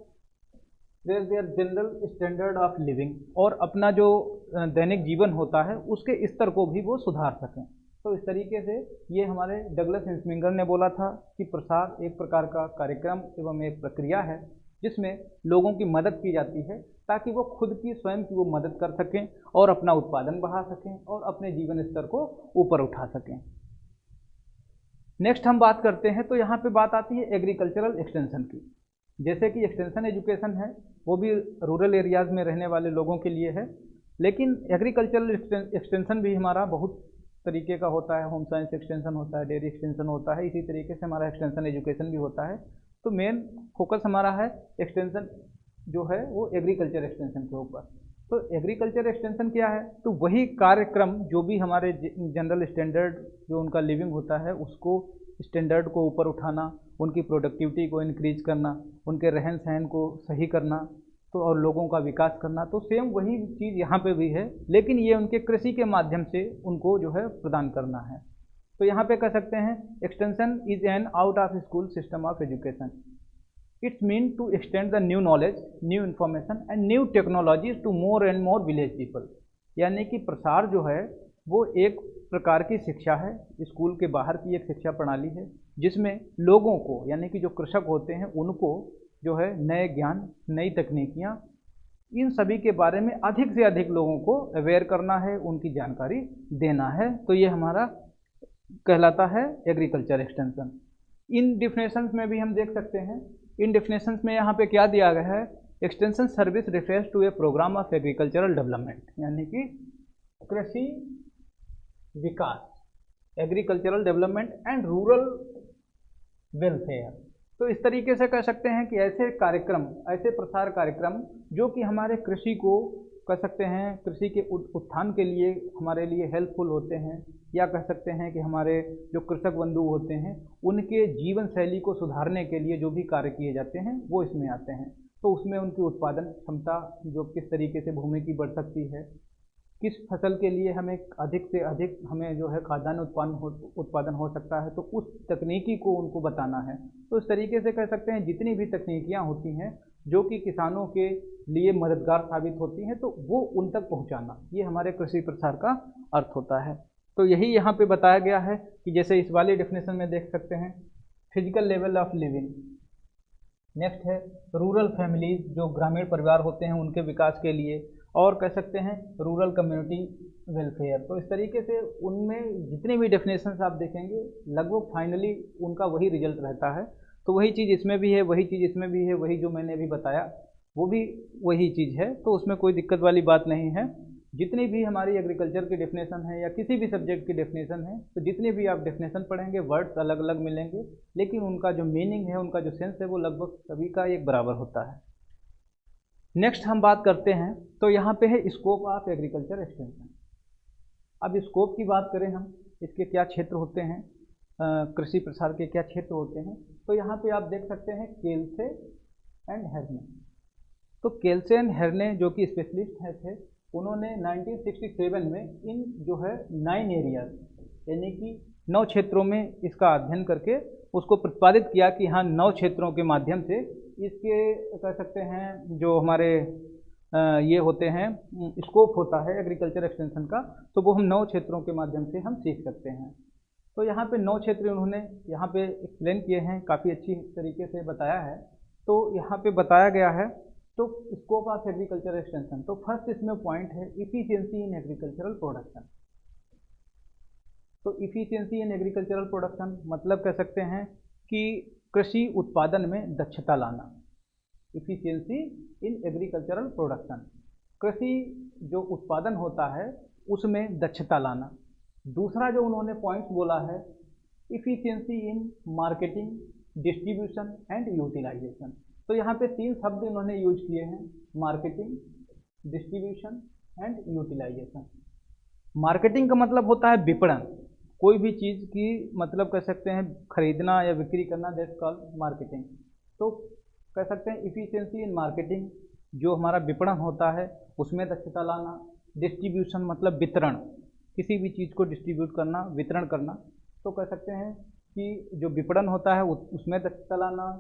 raise their general standard of living, और अपना जो दैनिक जीवन होता है उसके स्तर को भी वो सुधार सकें। तो इस तरीके से ये हमारे डगलस इंसमिंगर ने बोला था कि प्रसार एक प्रकार का कार्यक्रम एवं एक प्रक्रिया है जिसमें लोगों की मदद की जाती है ताकि वो खुद की स्वयं की वो मदद कर सकें और अपना उत्पादन बढ़ा सकें और अपने जीवन स्तर को ऊपर उठा सकें। नेक्स्ट हम बात करते हैं, तो यहाँ पे बात आती है एग्रीकल्चरल एक्सटेंशन की। जैसे कि एक्सटेंशन एजुकेशन है वो भी रूरल एरियाज़ में रहने वाले लोगों के लिए है, लेकिन एग्रीकल्चरल एक्सटेंशन भी हमारा बहुत तरीके का होता है। होम साइंस एक्सटेंशन होता है, डेयरी एक्सटेंशन होता है, इसी तरीके से हमारा एक्सटेंशन एजुकेशन भी होता है। तो मेन फोकस हमारा है एक्सटेंशन जो है वो एग्रीकल्चर एक्सटेंशन के ऊपर। तो एग्रीकल्चर एक्सटेंशन क्या है, तो वही कार्यक्रम जो भी हमारे जनरल स्टैंडर्ड जो उनका लिविंग होता है उसको स्टैंडर्ड को ऊपर उठाना, उनकी प्रोडक्टिविटी को इंक्रीज करना, उनके रहन सहन को सही करना, तो और लोगों का विकास करना। तो सेम वही चीज़ यहाँ पे भी है, लेकिन ये उनके कृषि के माध्यम से उनको जो है प्रदान करना है। तो यहाँ पे कह सकते हैं extension is an out of school system of education. It's mean to extend the new knowledge, new information and new technologies to more and more village people. यानी कि प्रसार जो है वो एक प्रकार की शिक्षा है, स्कूल के बाहर की एक शिक्षा प्रणाली है जिसमें लोगों को, यानी कि जो कृषक होते हैं उनको जो है नए ज्ञान, नई तकनीकियाँ, इन सभी के बारे में अधिक से अधिक लोगों को अवेयर करना है, उनकी जानकारी देना है। तो ये हमारा कहलाता है एग्रीकल्चर एक्सटेंशन। इन डिफिनेशंस में भी हम देख सकते हैं, इन डिफिनेशंस में यहाँ पे क्या दिया गया है, extension service refers to a programme of agricultural development, यानी कि कृषि विकास, agricultural development and rural welfare. तो इस तरीके से कह सकते हैं कि ऐसे कार्यक्रम, ऐसे प्रसार कार्यक्रम जो कि हमारे कृषि को कह सकते हैं कृषि के उत्थान के लिए हमारे लिए हेल्पफुल होते हैं, या कह सकते हैं कि हमारे जो कृषक बंधु होते हैं उनके जीवन शैली को सुधारने के लिए जो भी कार्य किए जाते हैं वो इसमें आते हैं। तो उसमें उनकी उत्पादन क्षमता जो किस तरीके से भूमि की बढ़ सकती है, किस फसल के लिए हमें अधिक से अधिक हमें जो है खाद्यान्न उत्पादन हो सकता है, तो उस तकनीकी को उनको बताना है। तो इस तरीके से कह सकते हैं जितनी भी तकनीकियाँ होती हैं जो कि किसानों के लिए मददगार साबित होती हैं, तो वो उन तक पहुंचाना, ये हमारे कृषि प्रसार का अर्थ होता है। तो यही यहाँ पे बताया गया है कि जैसे इस वाले डेफिनेशन में देख सकते हैं physical level of living. Next है रूरल फैमिलीज, जो ग्रामीण परिवार होते हैं उनके विकास के लिए, और कह सकते हैं रूरल कम्युनिटी वेलफेयर। तो इस तरीके से उनमें जितने भी डेफिनेशंस आप देखेंगे लगभग फाइनली उनका वही रिजल्ट रहता है। तो वही चीज़ इसमें भी है, वही चीज़ इसमें भी है, वही जो मैंने अभी बताया वो भी वही चीज़ है। तो उसमें कोई दिक्कत वाली बात नहीं है। जितनी भी हमारी एग्रीकल्चर की डेफिनेशन है या किसी भी सब्जेक्ट की डेफिनेशन है, तो जितने भी आप डेफिनेशन पढ़ेंगे वर्ड्स अलग अलग मिलेंगे, लेकिन उनका जो मीनिंग है, उनका जो सेंस है, वो लगभग सभी का एक बराबर होता है। नेक्स्ट हम बात करते हैं, तो यहाँ पे है स्कोप ऑफ एग्रीकल्चर एक्सटेंशन। अब स्कोप की बात करें हम, इसके क्या क्षेत्र होते हैं, कृषि प्रसार के क्या क्षेत्र होते हैं, तो यहाँ पे आप देख सकते हैं केल्से एंड हेर्ने। तो केल्से एंड हेर्ने जो कि स्पेशलिस्ट है थे, उन्होंने 1967 में इन जो है 9 एरियाज यानी कि 9 क्षेत्रों में इसका अध्ययन करके उसको प्रतिपादित किया कि हाँ 9 क्षेत्रों के माध्यम से इसके कह सकते हैं जो हमारे ये होते हैं स्कोप होता है एग्रीकल्चर एक्सटेंशन का, तो वो हम 9 क्षेत्रों के माध्यम से हम सीख सकते हैं। तो यहाँ पे 9 क्षेत्र उन्होंने यहाँ पे एक्सप्लेन किए हैं, काफ़ी अच्छी तरीके से बताया है। तो यहाँ पे बताया गया है तो स्कोप ऑफ एग्रीकल्चर एक्सटेंशन, तो फर्स्ट इसमें पॉइंट है इफिशियंसी इन एग्रीकल्चरल प्रोडक्शन। तो इफिशियंसी इन एग्रीकल्चरल प्रोडक्शन मतलब कह सकते हैं कि कृषि उत्पादन में दक्षता लाना। इफिशियंसी इन एग्रीकल्चरल प्रोडक्शन, कृषि जो उत्पादन होता है उसमें दक्षता लाना। दूसरा जो उन्होंने पॉइंट बोला है efficiency in marketing, distribution and utilisation. तो यहाँ पे 3 शब्द इन्होंने यूज किए हैं, marketing, distribution and utilisation. Marketing का मतलब होता है विपणन, कोई भी चीज़ की मतलब कह सकते हैं खरीदना या बिक्री करना, दैट्स कॉल्ड मार्केटिंग। तो कह सकते हैं इफिशियंसी इन मार्केटिंग, जो हमारा विपणन होता है उसमें दक्षता लाना। डिस्ट्रीब्यूशन मतलब वितरण, किसी भी चीज़ को डिस्ट्रीब्यूट करना, वितरण करना। तो कह सकते हैं कि जो विपणन होता है उसमें दक्षता लाना।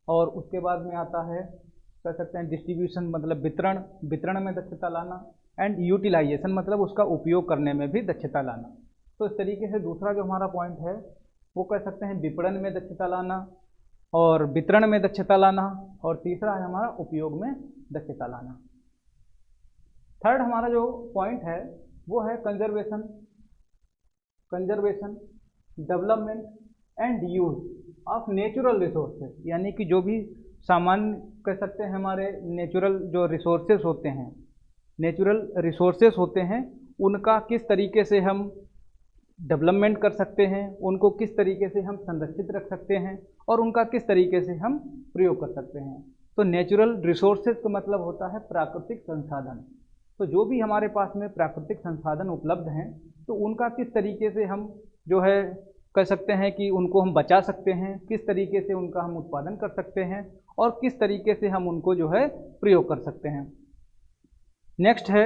और उसके बाद में आता है कह सकते हैं डिस्ट्रीब्यूशन मतलब वितरण, वितरण में दक्षता लाना। एंड यूटिलाइजेशन मतलब उसका उपयोग करने में भी दक्षता लाना। तो इस तरीके से दूसरा जो हमारा पॉइंट है वो कह सकते हैं विपणन में दक्षता लाना और वितरण में दक्षता लाना, और तीसरा है हमारा उपयोग में दक्षता लाना। थर्ड हमारा जो पॉइंट है वो है conservation, development and use of natural resources, यानी कि जो भी सामान्य कह सकते हैं हमारे नेचुरल जो रिसोर्सेज होते हैं, नेचुरल रिसोर्सेज होते हैं, उनका किस तरीके से हम डेवलपमेंट कर सकते हैं, उनको किस तरीके से हम संरक्षित रख सकते हैं और उनका किस तरीके से हम प्रयोग कर सकते हैं। तो नेचुरल रिसोर्सेज का मतलब होता है प्राकृतिक संसाधन। तो जो भी हमारे पास में प्राकृतिक संसाधन उपलब्ध हैं, तो उनका किस तरीके से हम जो है कह सकते हैं कि उनको हम बचा सकते हैं, किस तरीके से उनका हम उत्पादन कर सकते हैं और किस तरीके से हम उनको जो है प्रयोग कर सकते हैं। नेक्स्ट है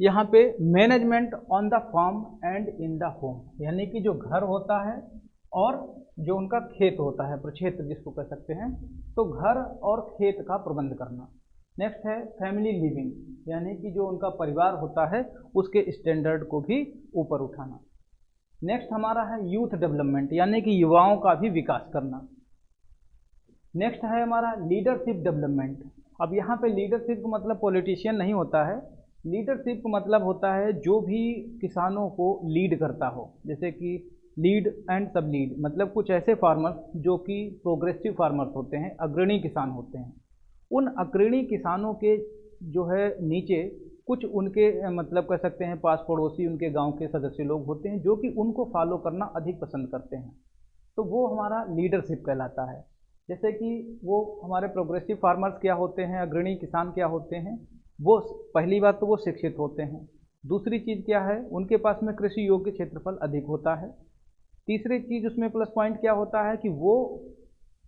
यहाँ पे management on the farm and in the home, यानी कि जो घर होता है और जो उनका खेत होता है, प्रक्षेत्र जिसको कह सकते हैं, तो घर और खेत का प्रबंध करना। नेक्स्ट है फैमिली लिविंग, यानी कि जो उनका परिवार होता है उसके स्टैंडर्ड को भी ऊपर उठाना। नेक्स्ट हमारा है यूथ डेवलपमेंट, यानी कि युवाओं का भी विकास करना। नेक्स्ट है हमारा लीडरशिप डेवलपमेंट। अब यहाँ पे लीडरशिप का मतलब पॉलिटिशियन नहीं होता है, लीडरशिप का मतलब होता है जो भी किसानों को लीड करता हो, जैसे कि लीड एंड सब लीड, मतलब कुछ ऐसे फार्मर्स जो कि प्रोग्रेसिव फार्मर्स होते हैं, अग्रणी किसान होते हैं, उन अग्रणी किसानों के जो है नीचे कुछ उनके मतलब कह सकते हैं पास पड़ोसी, उनके गांव के सदस्य लोग होते हैं जो कि उनको फॉलो करना अधिक पसंद करते हैं, तो वो हमारा लीडरशिप कहलाता है। जैसे कि वो हमारे प्रोग्रेसिव फार्मर्स क्या होते हैं, अग्रणी किसान क्या होते हैं, वो पहली बात तो वो शिक्षित होते हैं, दूसरी चीज़ क्या है उनके पास में कृषि योग्य क्षेत्रफल अधिक होता है, तीसरी चीज़ उसमें प्लस पॉइंट क्या होता है कि वो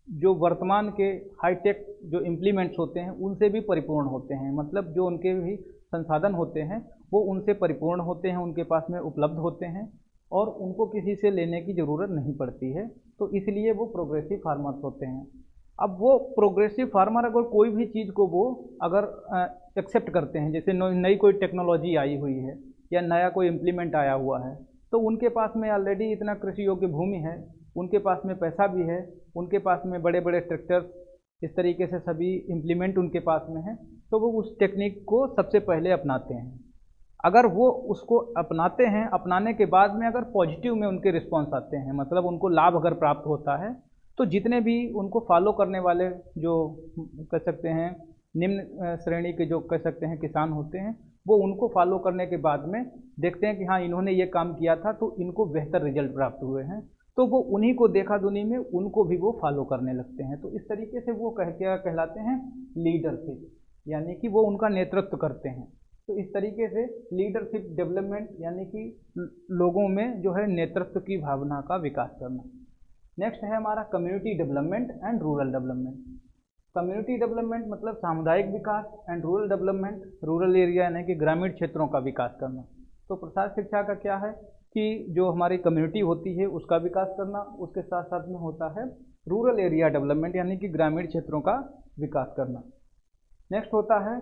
जो वर्तमान के हाईटेक जो इम्प्लीमेंट्स होते हैं उनसे भी परिपूर्ण होते हैं, मतलब जो उनके भी संसाधन होते हैं वो उनसे परिपूर्ण होते हैं, उनके पास में उपलब्ध होते हैं और उनको किसी से लेने की ज़रूरत नहीं पड़ती है, तो इसलिए वो प्रोग्रेसिव फार्मर्स होते हैं। अब वो प्रोग्रेसिव फार्मर अगर कोई भी चीज़ को वो अगर एक्सेप्ट करते हैं, जैसे नई कोई टेक्नोलॉजी आई हुई है या नया कोई इम्प्लीमेंट आया हुआ है, तो उनके पास में ऑलरेडी इतना कृषि योग्य भूमि है, उनके पास में पैसा भी है, उनके पास में बड़े बड़े ट्रैक्टर्स, इस तरीके से सभी इम्प्लीमेंट उनके पास में है, तो वो उस टेक्निक को सबसे पहले अपनाते हैं। अगर वो उसको अपनाते हैं, अपनाने के बाद में अगर पॉजिटिव में उनके रिस्पॉन्स आते हैं, मतलब उनको लाभ अगर प्राप्त होता है, तो जितने भी उनको फॉलो करने वाले जो कह सकते हैं निम्न श्रेणी के जो कह सकते हैं किसान होते हैं, वो उनको फॉलो करने के बाद में देखते हैं कि हाँ इन्होंने ये काम किया था तो इनको बेहतर रिजल्ट प्राप्त हुए हैं, तो वो उन्हीं को देखा दुनी में उनको भी वो फॉलो करने लगते हैं। तो इस तरीके से वो क्या कहलाते हैं, लीडरशिप, यानी कि वो उनका नेतृत्व करते हैं। तो इस तरीके से लीडरशिप डेवलपमेंट यानी कि लोगों में जो है नेतृत्व की भावना का विकास करना। नेक्स्ट है हमारा community development and rural development. Community development मतलब सामुदायिक विकास, and rural development rural area यानी कि ग्रामीण क्षेत्रों का विकास करना। तो प्रसार शिक्षा का क्या है कि जो हमारी कम्युनिटी होती है उसका विकास करना, उसके साथ साथ में होता है रूरल एरिया डेवलपमेंट यानी कि ग्रामीण क्षेत्रों का विकास करना। नेक्स्ट होता है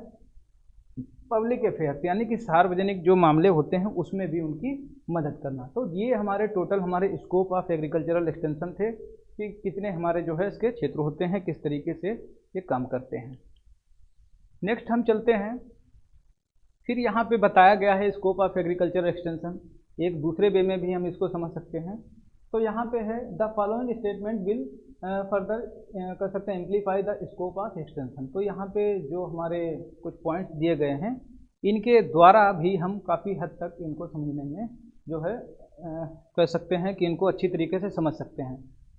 पब्लिक अफेयर्स यानी कि सार्वजनिक जो मामले होते हैं उसमें भी उनकी मदद करना। तो ये हमारे टोटल हमारे स्कोप ऑफ एग्रीकल्चरल एक्सटेंशन थे कि कितने हमारे जो है इसके क्षेत्र होते हैं, किस तरीके से ये काम करते हैं। नेक्स्ट हम चलते हैं, फिर यहाँ पे बताया गया है स्कोप ऑफ एग्रीकल्चरल एक्सटेंशन, एक दूसरे वे में भी हम इसको समझ सकते हैं। तो यहाँ पे है the following statement will further कर सकते हैं amplify the scope of extension. तो यहाँ पे जो हमारे कुछ पॉइंट्स दिए गए हैं इनके द्वारा भी हम काफ़ी हद तक इनको समझने में जो है कह सकते हैं कि इनको अच्छी तरीके से समझ सकते हैं।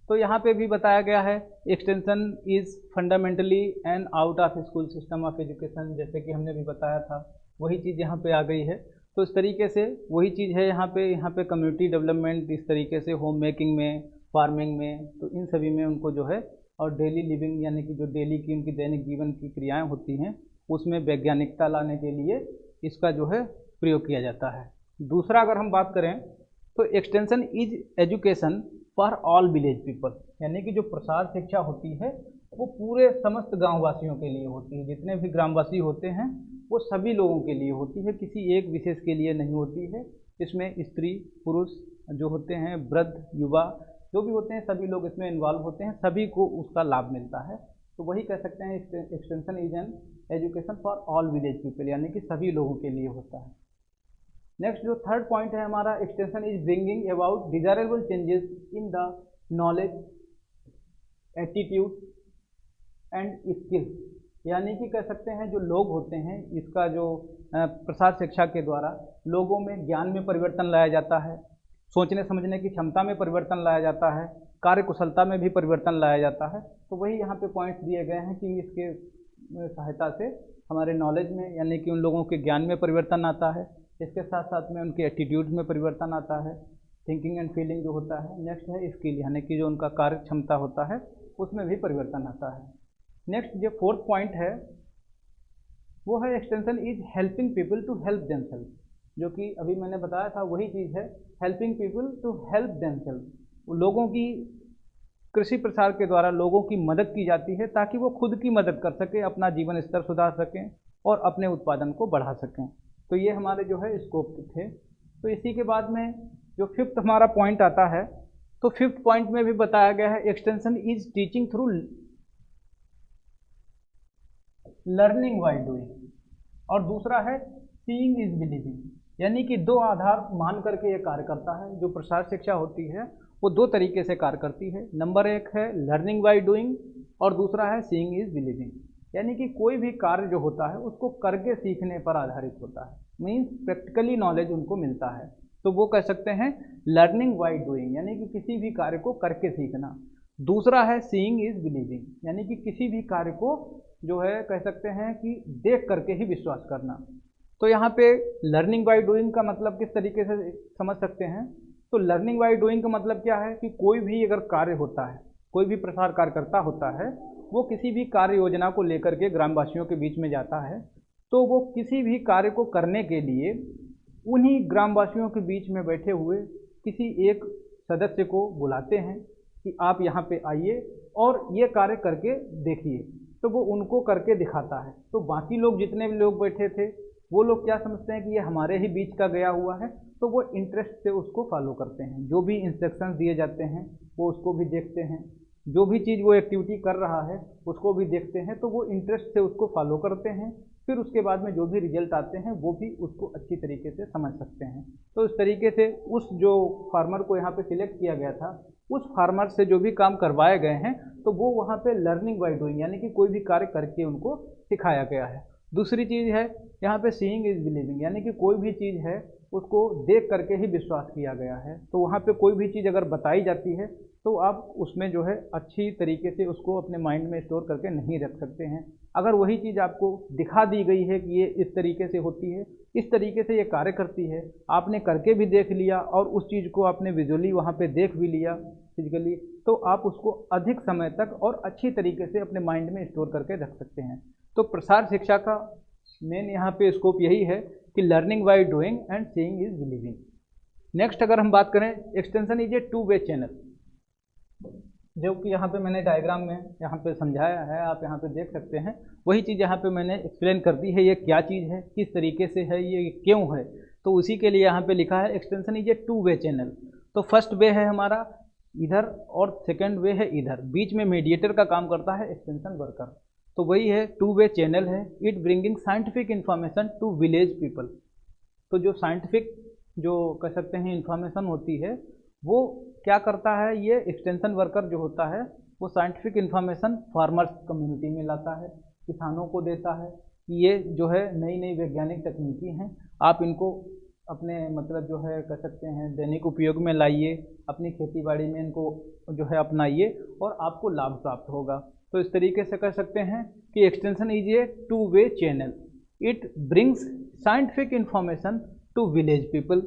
तो यहाँ पे भी बताया गया है extension is fundamentally and out of school system of education, जैसे कि हमने भी बताया था वही चीज़ यहाँ पे आ गई है। तो इस तरीके से वही चीज़ है यहाँ पे कम्युनिटी डेवलपमेंट इस तरीके से होम मेकिंग में, फार्मिंग में, तो इन सभी में उनको जो है, और डेली लिविंग यानी कि जो डेली की उनकी दैनिक जीवन की क्रियाएं होती हैं उसमें वैज्ञानिकता लाने के लिए इसका जो है प्रयोग किया जाता है। दूसरा अगर हम बात करें तो extension is education for all village people, यानी कि जो प्रसार शिक्षा होती है वो पूरे समस्त गाँववासियों के लिए होती है, जितने भी ग्रामवासी होते हैं वो सभी लोगों के लिए होती है, किसी एक विशेष के लिए नहीं होती है। इसमें स्त्री पुरुष जो होते हैं, वृद्ध युवा जो भी होते हैं सभी लोग इसमें इन्वॉल्व होते हैं, सभी को उसका लाभ मिलता है। तो वही कह सकते हैं extension is an education for all village people, यानी कि सभी लोगों के लिए होता है। नेक्स्ट जो थर्ड पॉइंट है हमारा, extension is bringing about desirable changes in the knowledge, attitude and skill, यानी कि कह सकते हैं जो लोग होते हैं इसका जो प्रसार शिक्षा के द्वारा लोगों में ज्ञान में परिवर्तन लाया जाता है, सोचने समझने की क्षमता में परिवर्तन लाया जाता है, कार्य कुशलता में भी परिवर्तन लाया जाता है। तो वही यहाँ पे पॉइंट्स दिए गए हैं कि इसके सहायता से हमारे नॉलेज में यानी कि उन लोगों के ज्ञान में परिवर्तन आता है, इसके साथ साथ में उनके एटीट्यूड में परिवर्तन आता है, थिंकिंग एंड फीलिंग जो होता है। नेक्स्ट है स्किल, यानी कि जो उनका कार्य क्षमता होता है उसमें भी परिवर्तन आता है। नेक्स्ट जो फोर्थ पॉइंट है वो है extension is helping people to help themselves, जो कि अभी मैंने बताया था वही चीज़ है, helping people to help themselves. लोगों की कृषि प्रसार के द्वारा लोगों की मदद की जाती है ताकि वो खुद की मदद कर सकें, अपना जीवन स्तर सुधार सकें और अपने उत्पादन को बढ़ा सकें। तो ये हमारे जो है स्कोप थे। तो इसी के बाद में जो फिफ्थ हमारा पॉइंट आता है, तो फिफ्थ पॉइंट में भी बताया गया है extension is teaching through learning while doing, और दूसरा है सीइंग इज बिलीविंग, यानी कि दो आधार मान करके ये कार्य करता है। जो प्रसार शिक्षा होती है वो दो तरीके से कार्य करती है, नंबर एक है लर्निंग बाय डूइंग और दूसरा है सीइंग इज बिलीविंग, यानी कि कोई भी कार्य जो होता है उसको करके सीखने पर आधारित होता है, मीन्स प्रैक्टिकली नॉलेज उनको मिलता है। तो वो कह सकते हैं लर्निंग बाय डूइंग, यानी कि किसी भी कार्य को करके सीखना। दूसरा है सीइंग इज बिलीविंग, यानी कि किसी भी कार्य को जो है कह सकते हैं कि देख करके ही विश्वास करना। तो यहाँ पे लर्निंग बाय डूइंग का मतलब किस तरीके से समझ सकते हैं, तो लर्निंग बाय डूइंग का मतलब क्या है कि कोई भी अगर कार्य होता है, कोई भी प्रसार कार्यकर्ता होता है, वो किसी भी कार्य योजना को लेकर के ग्रामवासियों के बीच में जाता है, तो वो किसी भी कार्य को करने के लिए उन्हीं ग्रामवासियों के बीच में बैठे हुए किसी एक सदस्य को बुलाते हैं कि आप यहाँ पे आइए और ये कार्य करके देखिए। तो वो उनको करके दिखाता है। तो बाकी लोग जितने भी लोग बैठे थे वो लोग क्या समझते हैं कि ये हमारे ही बीच का गया हुआ है, तो वो इंटरेस्ट से उसको फॉलो करते हैं। जो भी इंस्ट्रक्शंस दिए जाते हैं वो उसको भी देखते हैं, जो भी चीज़ वो एक्टिविटी कर रहा है उसको भी देखते हैं, तो वो इंटरेस्ट से उसको फॉलो करते हैं। फिर उसके बाद में जो भी रिजल्ट आते हैं वो भी उसको अच्छी तरीके से समझ सकते हैं। तो इस तरीके से उस जो फार्मर को यहाँ पे सिलेक्ट किया गया था, उस फार्मर से जो भी काम करवाए गए हैं तो वो वहाँ पे लर्निंग बाय डूइंग, यानी कि कोई भी कार्य करके उनको सिखाया गया है। दूसरी चीज़ है यहाँ पे सीइंग इज बिलीविंग, यानी कि कोई भी चीज़ है उसको देख करके ही विश्वास किया गया है। तो वहाँ पे कोई भी चीज़ अगर बताई जाती है तो आप उसमें जो है अच्छी तरीके से उसको अपने माइंड में स्टोर करके नहीं रख सकते हैं। अगर वही चीज़ आपको दिखा दी गई है कि ये इस तरीके से होती है, इस तरीके से ये कार्य करती है, आपने करके भी देख लिया और उस चीज़ को आपने विजुअली वहाँ पे देख भी लिया फिजिकली, तो आप उसको अधिक समय तक और अच्छी तरीके से अपने माइंड में स्टोर करके रख सकते हैं। तो प्रसार शिक्षा का मेन यहाँ पे स्कोप यही है कि learning by doing and seeing is believing. Next अगर हम बात करें, extension is a two way channel, जो कि यहाँ पे मैंने डायग्राम में यहाँ पे समझाया है, आप यहाँ पे देख सकते हैं। वही चीज़ यहाँ पे मैंने एक्सप्लेन कर दी है, ये क्या चीज़ है, किस तरीके से है, ये क्यों है। तो उसी के लिए यहाँ पे लिखा है extension is a two way channel. तो फर्स्ट वे है हमारा इधर और सेकेंड वे है इधर, बीच में मीडिएटर का काम करता है एक्सटेंशन वर्कर। तो वही है टू वे चैनल है। It bringing scientific information to village people. तो जो साइंटिफिक जो कह सकते हैं इन्फॉर्मेशन होती है वो क्या करता है, ये एक्सटेंशन वर्कर जो होता है वो साइंटिफिक इन्फॉर्मेशन फार्मर्स कम्युनिटी में लाता है, किसानों को देता है कि ये जो है नई नई वैज्ञानिक तकनीकी हैं, आप इनको अपने मतलब जो है कह सकते हैं दैनिक उपयोग में लाइए, अपनी खेती बाड़ी में इनको जो है अपनाइए और आपको लाभ प्राप्त होगा। तो इस तरीके से कह सकते हैं कि extension is a two way channel. It brings scientific information to village people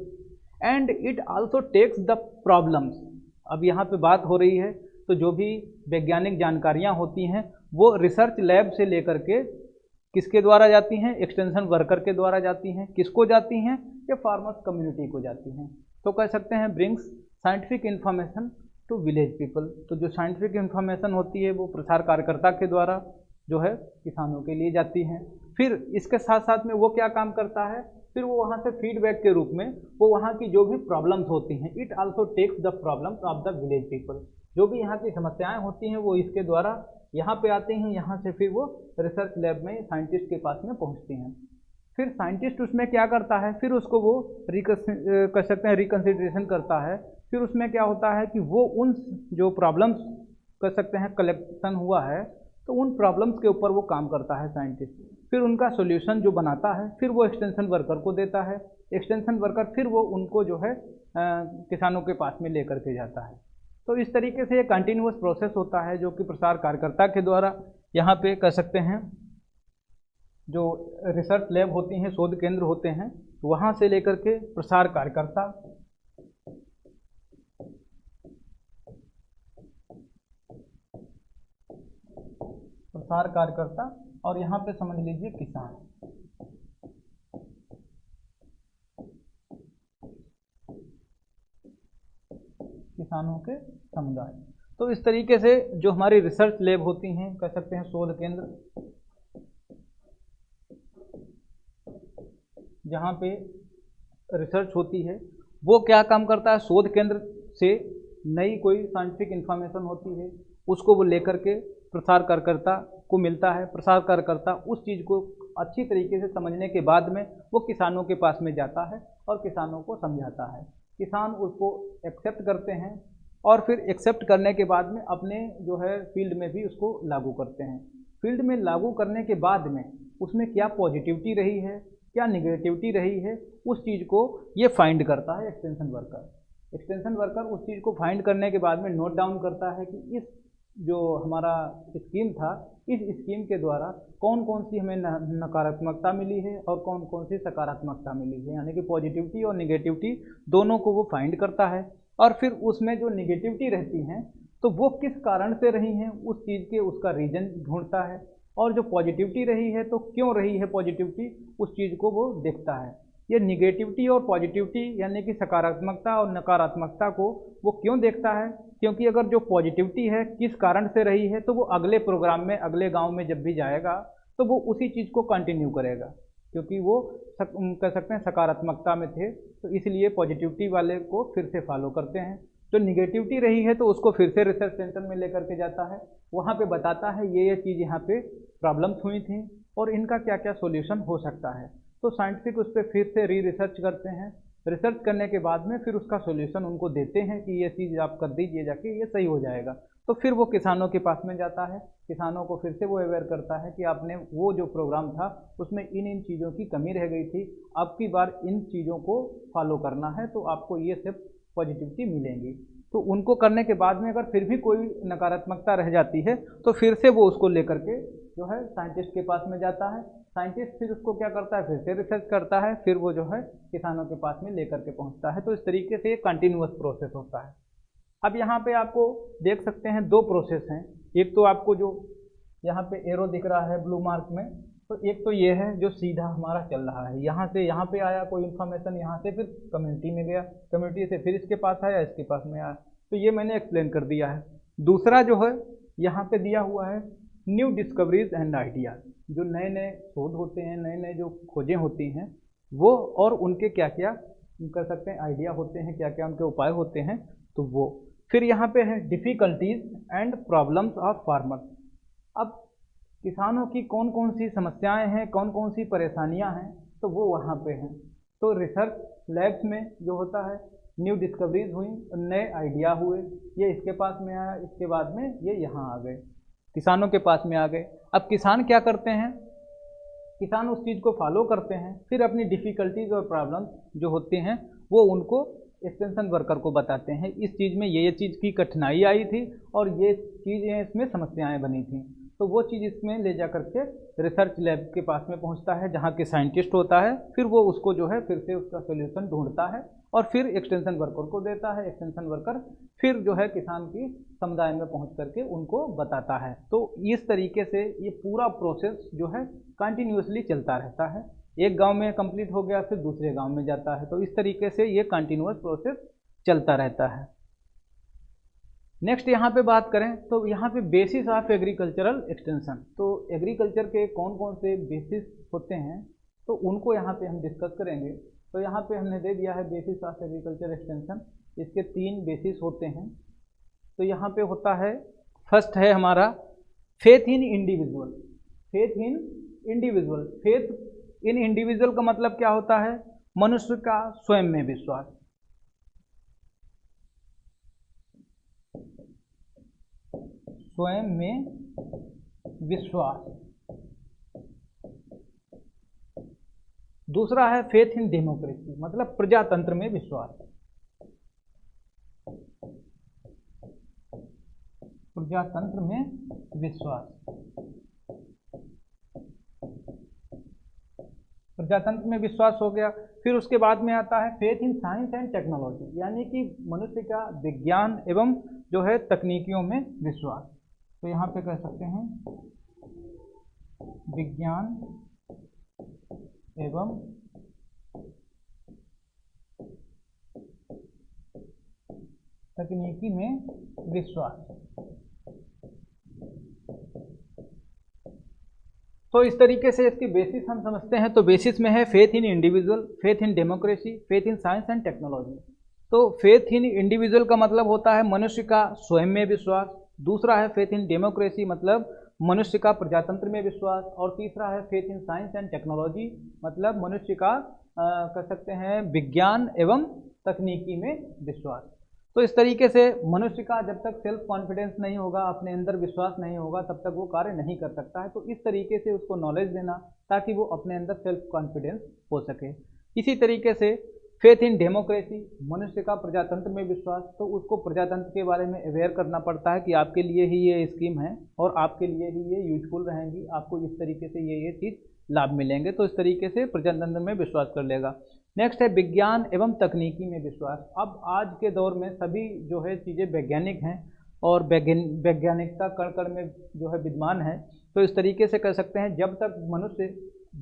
and it also takes the problems. अब यहाँ पे बात हो रही है तो जो भी वैज्ञानिक जानकारियाँ होती हैं वो रिसर्च लैब से लेकर के किसके द्वारा जाती हैं, एक्सटेंशन वर्कर के द्वारा जाती हैं। किसको जाती हैं, ये फार्मर्स कम्युनिटी को जाती हैं। तो कह सकते हैं brings scientific information to village people. तो जो साइंटिफिक इन्फॉर्मेशन होती है वो प्रसार कार्यकर्ता के द्वारा जो है किसानों के लिए जाती हैं। फिर इसके साथ साथ में वो क्या काम करता है, फिर वो वहाँ से फीडबैक के रूप में वो वहाँ की जो भी प्रॉब्लम्स होती हैं, it also takes the problems of the village people. जो भी यहाँ की समस्याएं होती हैं वो इसके द्वारा यहाँ पे आती हैं, यहाँ से फिर वो रिसर्च लैब में साइंटिस्ट के पास में पहुँचती हैं। फिर साइंटिस्ट उसमें क्या करता है, फिर उसको वो कर सकते हैं रिकन्सिडरेशन करता है। फिर उसमें क्या होता है कि वो उन जो प्रॉब्लम्स कर सकते हैं कलेक्शन हुआ है तो उन प्रॉब्लम्स के ऊपर वो काम करता है साइंटिस्ट। फिर उनका सॉल्यूशन जो बनाता है फिर वो एक्सटेंशन वर्कर को देता है। एक्सटेंशन वर्कर फिर वो उनको जो है किसानों के पास में लेकर के जाता है। तो इस तरीके से ये कंटिन्यूअस प्रोसेस होता है जो कि प्रसार कार्यकर्ता के द्वारा यहाँ पे कह सकते हैं जो रिसर्च लैब होती हैं, शोध केंद्र होते हैं, वहाँ से लेकर के प्रसार कार्यकर्ता और यहाँ पे समझ लीजिए किसान। किसानों के समुदाय। तो इस तरीके से जो हमारी रिसर्च लैब होती हैं, कह सकते हैं शोध केंद्र, जहाँ पे रिसर्च होती है, वो क्या काम करता है, शोध केंद्र से नई कोई साइंटिफिक इंफॉर्मेशन होती है उसको वो लेकर के प्रसार कार्यकर्ता को मिलता है। प्रसार कार्यकर्ता उस चीज़ को अच्छी तरीके से समझने के बाद में वो किसानों के पास में जाता है और किसानों को समझाता है। किसान उसको एक्सेप्ट करते हैं और फिर एक्सेप्ट करने के बाद में अपने जो है फील्ड में भी उसको लागू करते हैं। फील्ड में लागू करने के बाद में उसमें क्या पॉजिटिविटी रही है, क्या निगेटिविटी रही है, उस चीज़ को ये फाइंड करता है एक्सटेंशन वर्कर। एक्सटेंशन वर्कर उस चीज़ को फाइंड करने के बाद में नोट डाउन करता है कि इस जो हमारा स्कीम था, इस स्कीम के द्वारा कौन कौन सी हमें नकारात्मकता मिली है और कौन कौन सी सकारात्मकता मिली है, यानी कि पॉजिटिविटी और निगेटिविटी दोनों को वो फाइंड करता है। और फिर उसमें जो निगेटिविटी रहती हैं तो वो किस कारण से रही हैं उस चीज़ के उसका रीज़न ढूंढता है, और जो पॉजिटिविटी रही है तो क्यों रही है पॉजिटिविटी, उस चीज़ को वो देखता है। ये निगेटिविटी और पॉजिटिविटी यानी कि सकारात्मकता और नकारात्मकता को वो क्यों देखता है, क्योंकि अगर जो पॉजिटिविटी है किस कारण से रही है तो वो अगले प्रोग्राम में, अगले गांव में जब भी जाएगा तो वो उसी चीज़ को कंटिन्यू करेगा, क्योंकि वो कह सकते हैं सकारात्मकता में थे, तो इसलिए पॉजिटिविटी वाले को फिर से फॉलो करते हैं। जो निगेटिविटी रही है तो उसको फिर से रिसर्च सेंटर में लेकर के जाता है, वहाँ पे बताता है ये चीज़ यहाँ पे प्रॉब्लम्स हुई थी, और इनका क्या क्या सॉल्यूशन हो सकता है। तो साइंटिफिक उस पर फिर से रिसर्च करते हैं, रिसर्च करने के बाद में फिर उसका सॉल्यूशन उनको देते हैं कि ये चीज़ आप कर दीजिए जाके, ये सही हो जाएगा। तो फिर वो किसानों के पास में जाता है, किसानों को फिर से वो अवेयर करता है कि आपने वो जो प्रोग्राम था उसमें इन चीज़ों की कमी रह गई थी, अब की बार इन चीज़ों को फॉलो करना है तो आपको ये सब पॉजिटिविटी मिलेंगी। तो उनको करने के बाद में अगर फिर भी कोई नकारात्मकता रह जाती है तो फिर से वो उसको लेकर के जो है साइंटिस्ट के पास में जाता है। साइंटिस्ट फिर उसको क्या करता है, फिर से रिसर्च करता है, फिर वो जो है किसानों के पास में लेकर के पहुंचता है। तो इस तरीके से ये कंटिन्यूअस प्रोसेस होता है। अब यहाँ पे आपको देख सकते हैं दो प्रोसेस हैं। एक तो आपको जो यहाँ पे एरो दिख रहा है ब्लू मार्क में, तो एक तो ये है जो सीधा हमारा चल रहा है, यहाँ से यहाँ पे आया कोई इन्फॉर्मेशन, यहाँ से फिर कम्युनिटी में गया, कम्युनिटी से फिर इसके पास आया, इसके पास में आया। तो ये मैंने एक्सप्लेन कर दिया है। दूसरा जो है यहाँ पे दिया हुआ है न्यू डिस्कवरीज एंड आइडियाज, जो नए नए शोध होते हैं, नए नए जो खोजें होती हैं वो, और उनके क्या क्या कर सकते हैं आइडिया होते हैं, क्या क्या उनके उपाय होते हैं, तो वो। फिर यहाँ पे है difficulties and problems of farmers. अब किसानों की कौन कौन सी समस्याएं हैं, कौन कौन सी परेशानियां हैं, तो वो वहाँ पे हैं। तो रिसर्च लैब्स में जो होता है न्यू डिस्कवरीज हुई, नए आइडिया हुए, ये इसके पास में आया, इसके बाद में ये यहाँ आ गए, किसानों के पास में आ गए। अब किसान क्या करते हैं, किसान उस चीज़ को फॉलो करते हैं, फिर अपनी डिफ़िकल्टीज और प्रॉब्लम्स जो होते हैं वो उनको एक्सटेंशन वर्कर को बताते हैं, इस चीज़ में ये चीज़ की कठिनाई आई थी और ये चीज़ें इसमें समस्याएं बनी थी। तो वो चीज़ इसमें ले जा करके रिसर्च लैब के पास में पहुंचता है जहाँ के साइंटिस्ट होता है, फिर वो उसको जो है फिर से उसका सोल्यूशन ढूंढता है और फिर एक्सटेंशन वर्कर को देता है। एक्सटेंशन वर्कर फिर जो है किसान की समुदाय में पहुंच करके उनको बताता है। तो इस तरीके से ये पूरा प्रोसेस जो है कंटिन्यूसली चलता रहता है। एक गांव में कंप्लीट हो गया फिर दूसरे गांव में जाता है, तो इस तरीके से ये कंटिन्यूअस प्रोसेस चलता रहता है। नेक्स्ट यहाँ पे बात करें तो यहाँ पे बेसिस ऑफ एग्रीकल्चरल एक्सटेंशन। तो एग्रीकल्चर के कौन कौन से बेसिस होते हैं तो उनको यहाँ पे हम डिस्कस करेंगे। तो यहाँ पे हमने दे दिया है बेसिस ऑफ एग्रीकल्चर एक्सटेंशन, इसके 3 बेसिस होते हैं। तो यहाँ पे होता है, फर्स्ट है हमारा faith in individual. Faith in individual, faith in individual का मतलब क्या होता है, मनुष्य का स्वयं में विश्वास। स्वयं में विश्वास। दूसरा है फेथ इन डेमोक्रेसी, मतलब प्रजातंत्र में विश्वास। प्रजातंत्र में विश्वास, प्रजातंत्र में विश्वास हो गया। फिर उसके बाद में आता है faith in science and technology, यानी कि मनुष्य का विज्ञान एवं जो है तकनीकियों में विश्वास। तो यहाँ पे कह सकते हैं विज्ञान एवं तकनीकी में विश्वास। तो इस तरीके से इसकी बेसिस हम समझते हैं। तो बेसिस में है faith in individual, faith in democracy, faith in science and technology. तो फेथ इन इंडिविजुअल का मतलब होता है मनुष्य का स्वयं में विश्वास। दूसरा है फेथ इन डेमोक्रेसी, मतलब मनुष्य का प्रजातंत्र में विश्वास। और तीसरा है faith in science and technology, मतलब मनुष्य का कह सकते हैं विज्ञान एवं तकनीकी में विश्वास। तो इस तरीके से मनुष्य का जब तक सेल्फ कॉन्फिडेंस नहीं होगा, अपने अंदर विश्वास नहीं होगा, तब तक वो कार्य नहीं कर सकता है। तो इस तरीके से उसको नॉलेज देना ताकि वो अपने अंदर सेल्फ कॉन्फिडेंस हो सके। इसी तरीके से फेथ इन डेमोक्रेसी, मनुष्य का प्रजातंत्र में विश्वास, तो उसको प्रजातंत्र के बारे में अवेयर करना पड़ता है कि आपके लिए ही ये स्कीम है और आपके लिए ही ये यूजफुल रहेंगी, आपको इस तरीके से ये चीज़ लाभ मिलेंगे। तो इस तरीके से प्रजातंत्र में विश्वास कर लेगा। नेक्स्ट है विज्ञान एवं तकनीकी में विश्वास। अब आज के दौर में सभी जो है चीज़ें वैज्ञानिक हैं और वैज्ञानिकता कण कण में जो है विद्यमान है। तो इस तरीके से कह सकते हैं जब तक मनुष्य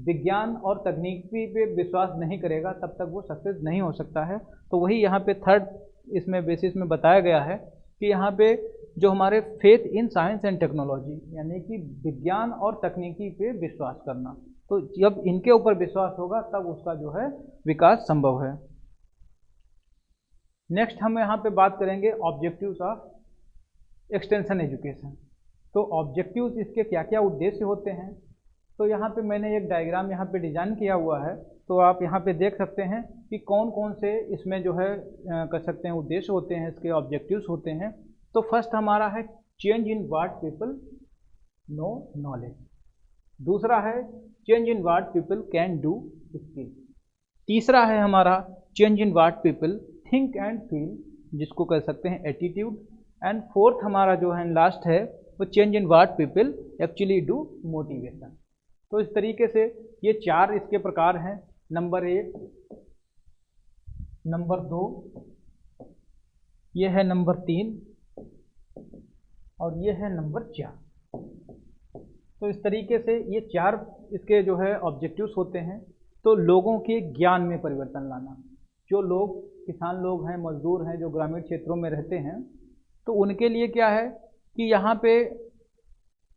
विज्ञान और तकनीकी पे विश्वास नहीं करेगा तब तक वो सक्सेस नहीं हो सकता है। तो वही यहाँ पे थर्ड इसमें बेसिस में बताया गया है कि यहाँ पे जो हमारे faith in science and technology, यानी कि विज्ञान और तकनीकी पे विश्वास करना। तो जब इनके ऊपर विश्वास होगा तब उसका जो है विकास संभव है। नेक्स्ट हम यहाँ पे बात करेंगे ऑब्जेक्टिव्स ऑफ एक्सटेंशन एजुकेशन। तो ऑब्जेक्टिव्स इसके क्या क्या उद्देश्य होते हैं। तो यहाँ पे मैंने एक डायग्राम यहाँ पे डिजाइन किया हुआ है, तो आप यहाँ पे देख सकते हैं कि कौन कौन से इसमें जो है कर सकते हैं उद्देश्य होते हैं, इसके ऑब्जेक्टिव्स होते हैं। तो फर्स्ट हमारा है change in what people know knowledge, दूसरा है change in what people can do skill, तीसरा है हमारा change in what people think and feel, जिसको कह सकते हैं एटीट्यूड, एंड फोर्थ हमारा जो है लास्ट है वो change in what people actually do motivation. तो इस तरीके से ये चार इसके प्रकार हैं, नंबर 1, नंबर 2, ये है नंबर 3 और ये है नंबर 4। तो इस तरीके से ये चार इसके जो है ऑब्जेक्टिव्स होते हैं। तो लोगों के ज्ञान में परिवर्तन लाना, जो लोग किसान लोग हैं, मजदूर हैं, जो ग्रामीण क्षेत्रों में रहते हैं, तो उनके लिए क्या है कि यहाँ पे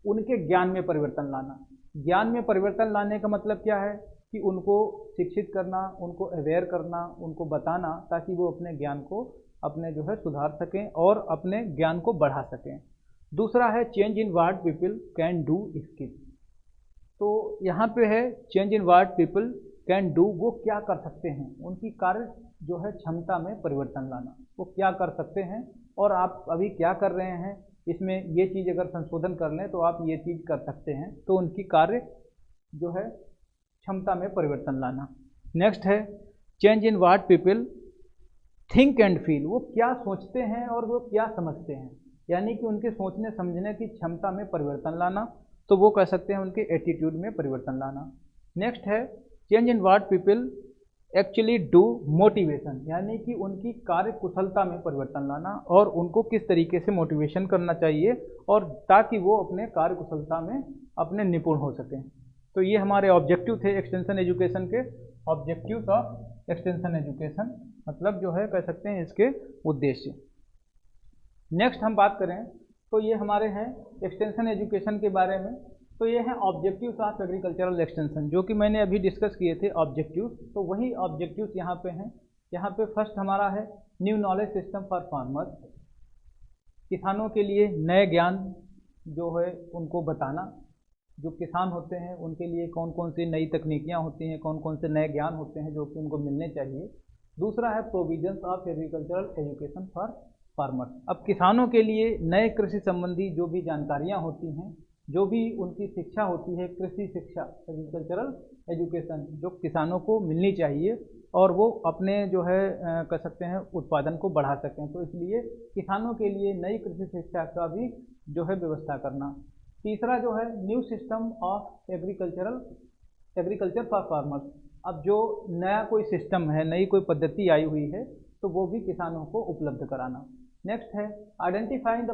उनके ज्ञान में परिवर्तन लाना। ज्ञान में परिवर्तन लाने का मतलब क्या है कि उनको शिक्षित करना, उनको अवेयर करना, उनको बताना, ताकि वो अपने ज्ञान को अपने जो है सुधार सकें और अपने ज्ञान को बढ़ा सकें। दूसरा है change in what people can do skill. तो यहाँ पे है change in what people can do, वो क्या कर सकते हैं, उनकी कार्य जो है क्षमता में परिवर्तन लाना, वो क्या कर सकते हैं और आप अभी क्या कर रहे हैं, इसमें ये चीज़ अगर संशोधन कर लें तो आप ये चीज़ कर सकते हैं। तो उनकी कार्य जो है क्षमता में परिवर्तन लाना। नेक्स्ट है change in what people think and feel, वो क्या सोचते हैं और वो क्या समझते हैं, यानी कि उनके सोचने समझने की क्षमता में परिवर्तन लाना। तो वो कह सकते हैं उनके एटीट्यूड में परिवर्तन लाना। नेक्स्ट है change in what people actually do motivation, यानी कि उनकी कार्य कुशलता में परिवर्तन लाना और उनको किस तरीके से मोटिवेशन करना चाहिए और ताकि वो अपने कार्य कुशलता में अपने निपुण हो सकें। तो ये हमारे ऑब्जेक्टिव थे एक्सटेंशन एजुकेशन के, ऑब्जेक्टिव्स ऑफ एक्सटेंशन एजुकेशन, मतलब जो है कह सकते हैं इसके उद्देश्य। नेक्स्ट हम बात करें तो ये हमारे हैं एक्सटेंशन एजुकेशन के बारे में। तो ये हैं ऑब्जेक्टिव्स ऑफ एग्रीकल्चरल एक्सटेंशन, जो कि मैंने अभी डिस्कस किए थे ऑब्जेक्टिव्स। तो वही ऑब्जेक्टिव्स यहाँ पे हैं। यहाँ पे फर्स्ट हमारा है new knowledge system for farmers, किसानों के लिए नए ज्ञान जो है उनको बताना। जो किसान होते हैं उनके लिए कौन कौन सी नई तकनीकियाँ होती हैं, कौन कौन से नए ज्ञान होते हैं जो कि उनको मिलने चाहिए। दूसरा है provisions of agricultural education for farmers, अब किसानों के लिए नए कृषि संबंधी जो भी जानकारियाँ होती हैं, जो भी उनकी शिक्षा होती है, कृषि शिक्षा एग्रीकल्चरल एजुकेशन, जो किसानों को मिलनी चाहिए और वो अपने जो है कह सकते हैं उत्पादन को बढ़ा सकें। तो इसलिए किसानों के लिए नई कृषि शिक्षा का भी जो है व्यवस्था करना। तीसरा जो है new system of agriculture for farmers, अब जो नया कोई सिस्टम है, नई कोई पद्धति आई हुई है, तो वो भी किसानों को उपलब्ध कराना। नेक्स्ट है identifying the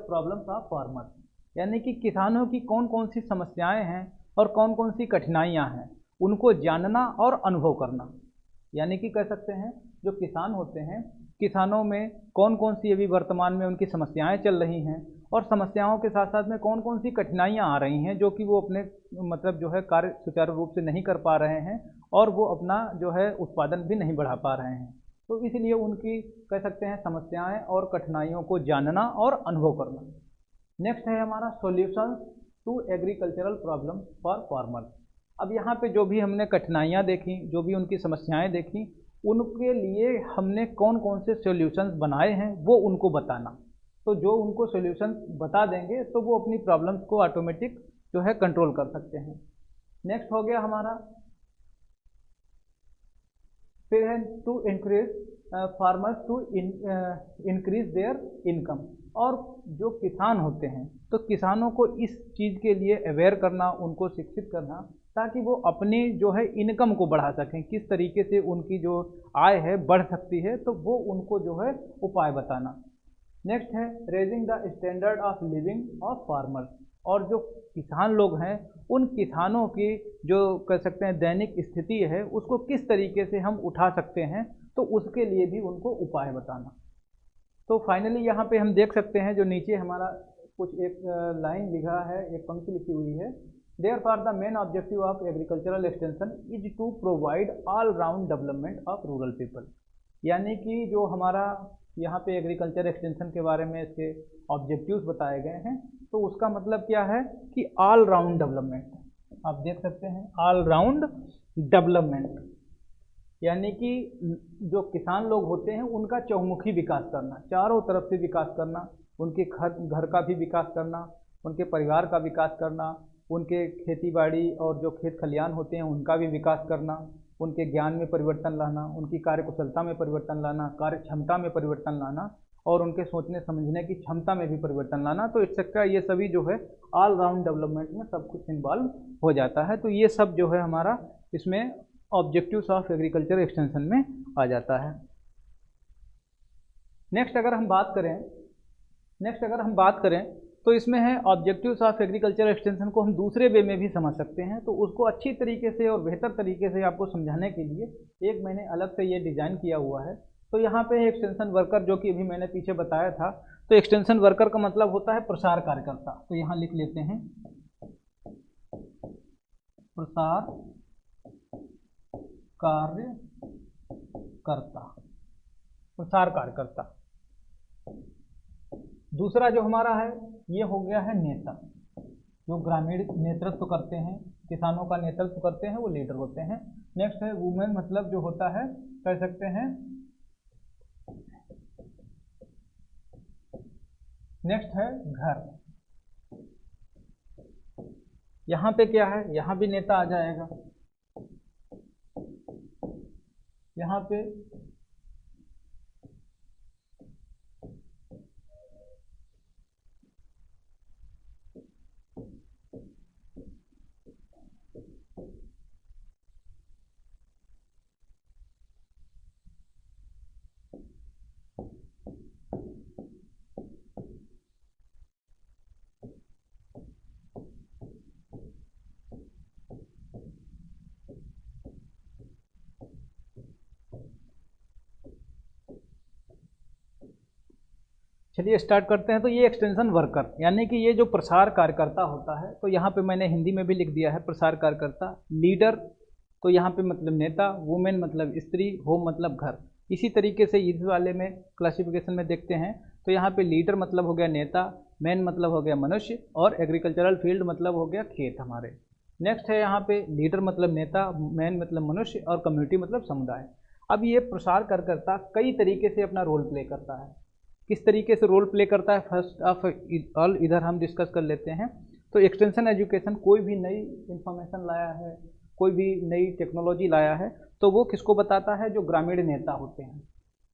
problems of farmers, यानी कि किसानों की कौन कौन सी समस्याएं हैं और कौन कौन सी कठिनाइयां हैं, उनको जानना और अनुभव करना। यानी कि कह सकते हैं जो किसान होते हैं, किसानों में कौन कौन सी अभी वर्तमान में उनकी समस्याएं चल रही हैं और समस्याओं के साथ साथ में कौन कौन सी कठिनाइयां आ रही हैं जो कि वो अपने मतलब जो है कार्य सुचारू रूप से नहीं कर पा रहे हैं और वो अपना जो है उत्पादन भी नहीं बढ़ा पा रहे हैं। तो इसलिए उनकी कह सकते हैं समस्याएं और कठिनाइयों को जानना और अनुभव करना। नेक्स्ट है हमारा solutions to agricultural problem for farmers, अब यहाँ पे जो भी हमने कठिनाइयाँ देखी, जो भी उनकी समस्याएं देखी, उनके लिए हमने कौन कौन से सॉल्यूशंस बनाए हैं वो उनको बताना। तो जो उनको सॉल्यूशंस बता देंगे तो वो अपनी प्रॉब्लम्स को ऑटोमेटिक जो है कंट्रोल कर सकते हैं। नेक्स्ट हो गया हमारा फिर है to increase farmers to increase their income, और जो किसान होते हैं तो किसानों को इस चीज़ के लिए अवेयर करना, उनको शिक्षित करना, ताकि वो अपनी जो है इनकम को बढ़ा सकें, किस तरीके से उनकी जो आय है बढ़ सकती है, तो वो उनको जो है उपाय बताना। नेक्स्ट है raising the standard of living of farmers, और जो किसान लोग हैं उन किसानों की जो कह सकते हैं दैनिक स्थिति है उसको किस तरीके से हम उठा सकते हैं, तो उसके लिए भी उनको उपाय बताना। तो फाइनली यहाँ पे हम देख सकते हैं जो नीचे हमारा कुछ एक लाइन लिखा है, एक पंक्ति लिखी हुई है, Therefore, the main objective of agricultural extension is to provide all-round development of rural people, यानी कि जो हमारा यहाँ पे एग्रीकल्चर एक्सटेंशन के बारे में इसके ऑब्जेक्टिव्स बताए गए हैं तो उसका मतलब क्या है कि ऑल राउंड डेवलपमेंट। आप देख सकते हैं ऑल राउंड डेवलपमेंट, यानी कि जो किसान लोग होते हैं उनका चहुमुखी विकास करना, चारों तरफ से विकास करना, उनके घर का भी विकास करना, उनके परिवार का विकास करना, उनके खेती बाड़ी और जो खेत खलियान होते हैं उनका भी विकास करना, उनके ज्ञान में परिवर्तन लाना, उनकी कार्यकुशलता में परिवर्तन लाना, कार्य क्षमता में परिवर्तन लाना और उनके सोचने समझने की क्षमता में भी परिवर्तन लाना। तो इसका ये सभी जो है ऑल राउंड डेवलपमेंट में सब कुछ इन्वॉल्व हो जाता है। तो ये सब जो है हमारा इसमें ऑब्जेक्टिव्स ऑफ एग्रीकल्चर एक्सटेंशन में आ जाता है। नेक्स्ट अगर हम बात करें तो इसमें है ऑब्जेक्टिव्स ऑफ एग्रीकल्चर एक्सटेंशन को हम दूसरे वे में भी समझ सकते हैं। तो उसको अच्छी तरीके से और बेहतर तरीके से आपको समझाने के लिए एक मैंने अलग से ये डिज़ाइन किया हुआ है। तो यहाँ पे एक्सटेंशन वर्कर, जो कि अभी मैंने पीछे बताया था, तो एक्सटेंशन वर्कर का मतलब होता है प्रसार कार्यकर्ता। तो यहाँ लिख लेते हैं प्रसार कार्यकर्ता। दूसरा जो हमारा है ये हो गया है नेता, जो ग्रामीण नेतृत्व करते हैं, किसानों का नेतृत्व करते हैं, वो लीडर होते हैं। नेक्स्ट है वुमेन, मतलब जो होता है कह सकते हैं। नेक्स्ट है घर। यहाँ पे क्या है, यहाँ भी नेता आ जाएगा। यहाँ पे चलिए स्टार्ट करते हैं। तो ये एक्सटेंशन वर्कर यानी कि ये जो प्रसार कार्यकर्ता होता है, तो यहाँ पे मैंने हिंदी में भी लिख दिया है प्रसार कार्यकर्ता। लीडर, तो यहाँ पे मतलब नेता, वुमेन मतलब स्त्री, होम मतलब घर। इसी तरीके से इस वाले में क्लासिफिकेशन में देखते हैं तो यहाँ पे लीडर मतलब हो गया नेता, मैन मतलब हो गया मनुष्य, और एग्रीकल्चरल फील्ड मतलब हो गया खेत हमारे। नेक्स्ट है यहाँ पे लीडर मतलब नेता, मैन मतलब मनुष्य, और कम्युनिटी मतलब समुदाय। अब ये प्रसार कार्यकर्ता कई तरीके से अपना रोल प्ले करता है। किस तरीके से रोल प्ले करता है, फर्स्ट ऑफ ऑल इधर हम डिस्कस कर लेते हैं। तो एक्सटेंशन एजुकेशन कोई भी नई इंफॉर्मेशन लाया है, कोई भी नई टेक्नोलॉजी लाया है, तो वो किसको बताता है, जो ग्रामीण नेता होते हैं।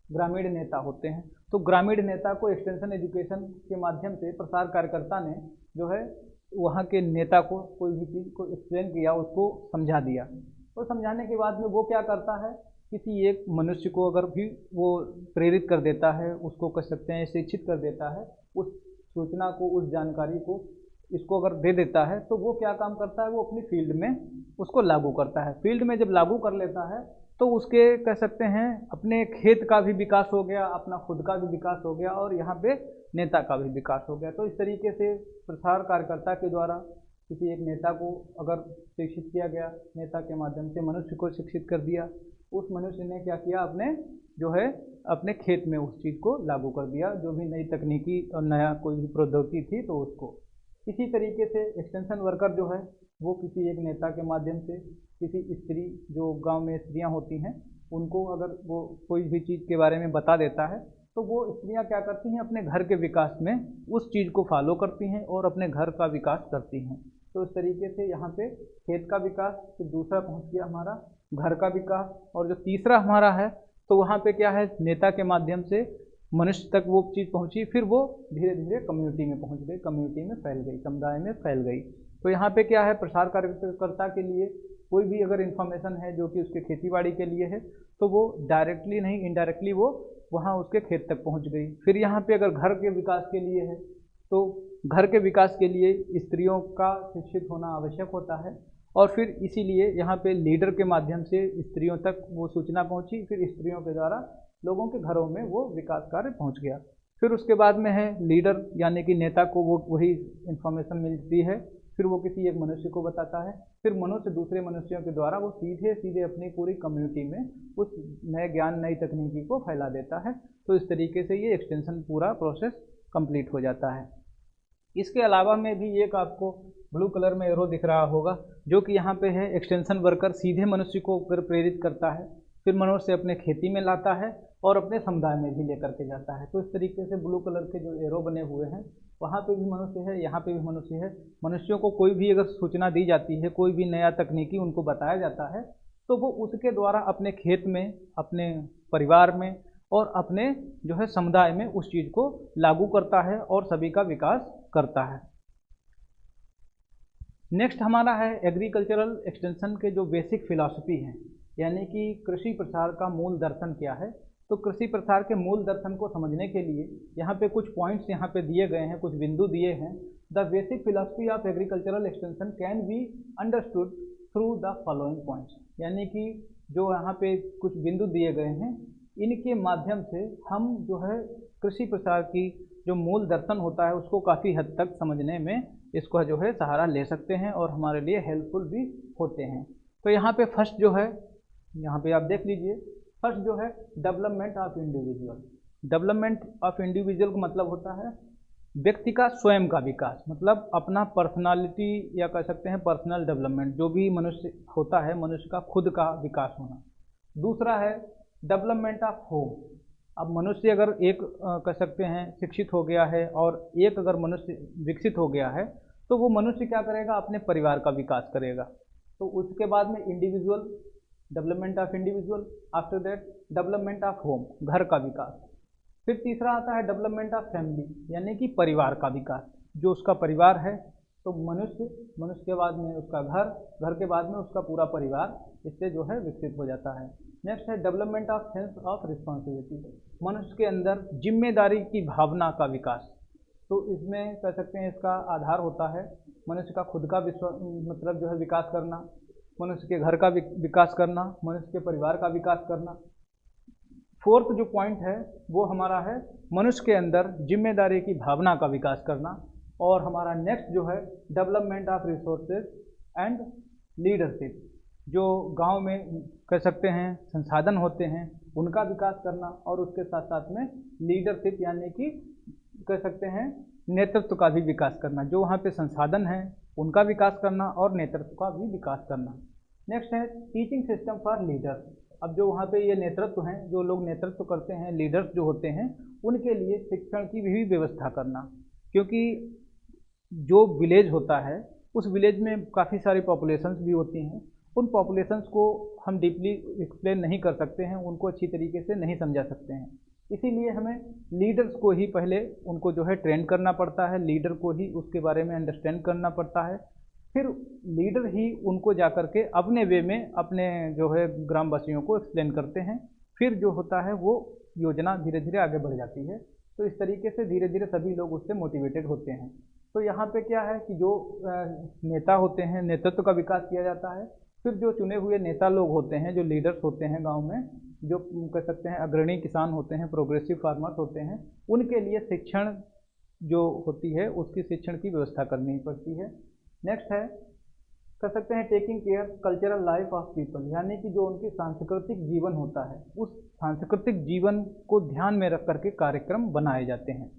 ग्रामीण नेता होते हैं, तो ग्रामीण नेता को एक्सटेंशन एजुकेशन के माध्यम से प्रसार कार्यकर्ता ने जो है वहाँ के नेता को कोई भी चीज़ को एक्सप्लेन किया, उसको समझा दिया। तो समझाने के बाद में वो क्या करता है, किसी एक मनुष्य को अगर भी वो प्रेरित कर देता है, उसको कह सकते हैं शिक्षित कर देता है, उस सूचना को, उस जानकारी को इसको अगर दे देता है, तो वो क्या काम करता है, वो अपनी फील्ड में उसको लागू करता है। फील्ड में जब लागू कर लेता है तो उसके कह सकते हैं अपने खेत का भी विकास हो गया, अपना खुद का भी विकास हो गया, और यहाँ पे नेता का भी विकास हो गया। तो इस तरीके से प्रसार कार्यकर्ता के द्वारा किसी एक नेता को अगर शिक्षित किया गया, नेता के माध्यम से मनुष्य को शिक्षित कर दिया, उस मनुष्य ने क्या किया, अपने जो है अपने खेत में उस चीज़ को लागू कर दिया, जो भी नई तकनीकी और नया कोई भी प्रौद्योगिकी थी तो उसको। इसी तरीके से एक्सटेंशन वर्कर जो है वो किसी एक नेता के माध्यम से किसी स्त्री, जो गांव में स्त्रियां होती हैं, उनको अगर वो कोई भी चीज़ के बारे में बता देता है, तो वो स्त्रियां क्या करती हैं, अपने घर के विकास में उस चीज़ को फॉलो करती हैं और अपने घर का विकास करती हैं। तो इस तरीके से यहाँ पे खेत का विकास, फिर दूसरा पहुँच गया हमारा घर का विकास, और जो तीसरा हमारा है तो वहाँ पे क्या है, नेता के माध्यम से मनुष्य तक वो चीज़ पहुँची, फिर वो धीरे धीरे कम्युनिटी में पहुँच गई, कम्युनिटी में फैल गई, समुदाय में फैल गई। तो यहाँ पे क्या है, प्रसार कार्यकर्ता के लिए कोई भी अगर इन्फॉर्मेशन है जो कि उसके खेतीबाड़ी के लिए है, तो वो डायरेक्टली नहीं, इनडायरेक्टली वो वहाँ उसके खेत तक पहुँच गई। फिर यहाँ पे अगर घर के विकास के लिए है, तो घर के विकास के लिए स्त्रियों का शिक्षित होना आवश्यक होता है, और फिर इसीलिए यहाँ पे लीडर के माध्यम से स्त्रियों तक वो सूचना पहुँची, फिर स्त्रियों के द्वारा लोगों के घरों में वो विकास कार्य पहुँच गया। फिर उसके बाद में है लीडर, यानी कि नेता को वो वही इन्फॉर्मेशन मिलती है, फिर वो किसी एक मनुष्य को बताता है, फिर मनुष्य दूसरे मनुष्यों के द्वारा वो सीधे सीधे अपनी पूरी कम्युनिटी में उस नए ज्ञान, नई तकनीकी को फैला देता है। तो इस तरीके से ये एक्सटेंशन पूरा प्रोसेस कंप्लीट हो जाता है। इसके अलावा में भी एक आपको ब्लू कलर में एरो दिख रहा होगा, जो कि यहाँ पे है एक्सटेंशन वर्कर सीधे मनुष्य को प्रेरित करता है, फिर मनुष्य अपने खेती में लाता है और अपने समुदाय में भी लेकर के जाता है। तो इस तरीके से ब्लू कलर के जो एरो बने हुए हैं, वहाँ पे भी मनुष्य है, यहाँ पे भी मनुष्य है। मनुष्यों को कोई भी अगर सूचना दी जाती है, कोई भी नया तकनीकी उनको बताया जाता है, तो वो उसके द्वारा अपने खेत में, अपने परिवार में और अपने जो है समुदाय में उस चीज़ को लागू करता है और सभी का विकास करता है। नेक्स्ट हमारा है एग्रीकल्चरल एक्सटेंशन के जो बेसिक फिलॉसफी हैं, यानी कि कृषि प्रसार का मूल दर्शन क्या है। तो कृषि प्रसार के मूल दर्शन को समझने के लिए यहाँ पे कुछ पॉइंट्स यहाँ पे दिए गए हैं, कुछ बिंदु दिए हैं। The basic philosophy of agricultural extension can be understood through the following points, यानी कि जो यहाँ पे कुछ बिंदु दिए गए हैं, इनके माध्यम से हम जो है कृषि प्रसार की जो मूल दर्शन होता है उसको काफ़ी हद तक समझने में इसको जो है सहारा ले सकते हैं और हमारे लिए हेल्पफुल भी होते हैं। तो यहाँ पे फर्स्ट जो है, यहाँ पे आप देख लीजिए, फर्स्ट जो है development of individual. Development of individual का मतलब होता है व्यक्ति का स्वयं का विकास, मतलब अपना पर्सनालिटी या कह सकते हैं पर्सनल डेवलपमेंट, जो भी मनुष्य होता है, मनुष्य का खुद का विकास होना। दूसरा है डेवलपमेंट ऑफ होम। अब मनुष्य अगर एक कह सकते हैं शिक्षित हो गया है और एक अगर मनुष्य विकसित हो गया है, तो वो मनुष्य क्या करेगा, अपने परिवार का विकास करेगा। तो उसके बाद में individual, development of individual, after that development of home, घर का विकास। फिर तीसरा आता है डेवलपमेंट ऑफ फैमिली, यानी कि परिवार का विकास, जो उसका परिवार है। तो मनुष्य, मनुष्य के बाद में उसका घर, घर के बाद में उसका पूरा परिवार, इससे जो है विकसित हो जाता है। नेक्स्ट है development of sense of responsibility, मनुष्य के अंदर जिम्मेदारी की भावना का विकास। तो इसमें कह सकते हैं इसका आधार होता है मनुष्य का खुद का मतलब जो है विकास करना, मनुष्य के घर का विकास करना, मनुष्य के परिवार का विकास करना। फोर्थ जो पॉइंट है वो हमारा है मनुष्य के अंदर जिम्मेदारी की भावना का विकास करना। और हमारा नेक्स्ट जो है development of resources and leadership, जो गांव में कह सकते हैं संसाधन होते हैं उनका विकास करना, और उसके साथ साथ में लीडरशिप यानी कि कह सकते हैं नेतृत्व का भी विकास करना, जो वहाँ पे संसाधन हैं उनका विकास करना और नेतृत्व का भी विकास करना। नेक्स्ट है टीचिंग सिस्टम फॉर लीडर्स। अब जो वहाँ पे ये नेतृत्व हैं, जो लोग नेतृत्व करते हैं, लीडर्स जो होते हैं, उनके लिए शिक्षण की भी व्यवस्था करना, क्योंकि जो विलेज होता है उस विलेज में काफ़ी सारी पॉपुलेशंस भी होती हैं। उन पॉपुलेशंस को हम डीपली एक्सप्लेन नहीं कर सकते हैं, उनको अच्छी तरीके से नहीं समझा सकते हैं। इसीलिए हमें लीडर्स को ही पहले उनको जो है ट्रेन करना पड़ता है, लीडर को ही उसके बारे में अंडरस्टैंड करना पड़ता है। फिर लीडर ही उनको जा कर के अपने वे में अपने जो है ग्रामवासियों को एक्सप्लेन करते हैं। फिर जो होता है वो योजना धीरे धीरे आगे बढ़ जाती है। तो इस तरीके से धीरे धीरे सभी लोग उससे मोटिवेटेड होते हैं। तो यहाँ पे क्या है कि जो नेता होते हैं, नेतृत्व का विकास किया जाता है। फिर जो चुने हुए नेता लोग होते हैं, जो लीडर्स होते हैं गांव में, जो कह सकते हैं अग्रणी किसान होते हैं, प्रोग्रेसिव फार्मर्स होते हैं, उनके लिए शिक्षण जो होती है उसकी शिक्षण की व्यवस्था करनी पड़ती है। नेक्स्ट है कह सकते हैं taking care cultural life of people, यानी कि जो उनकी सांस्कृतिक जीवन होता है उस सांस्कृतिक जीवन को ध्यान में रख करके कार्यक्रम बनाए जाते हैं।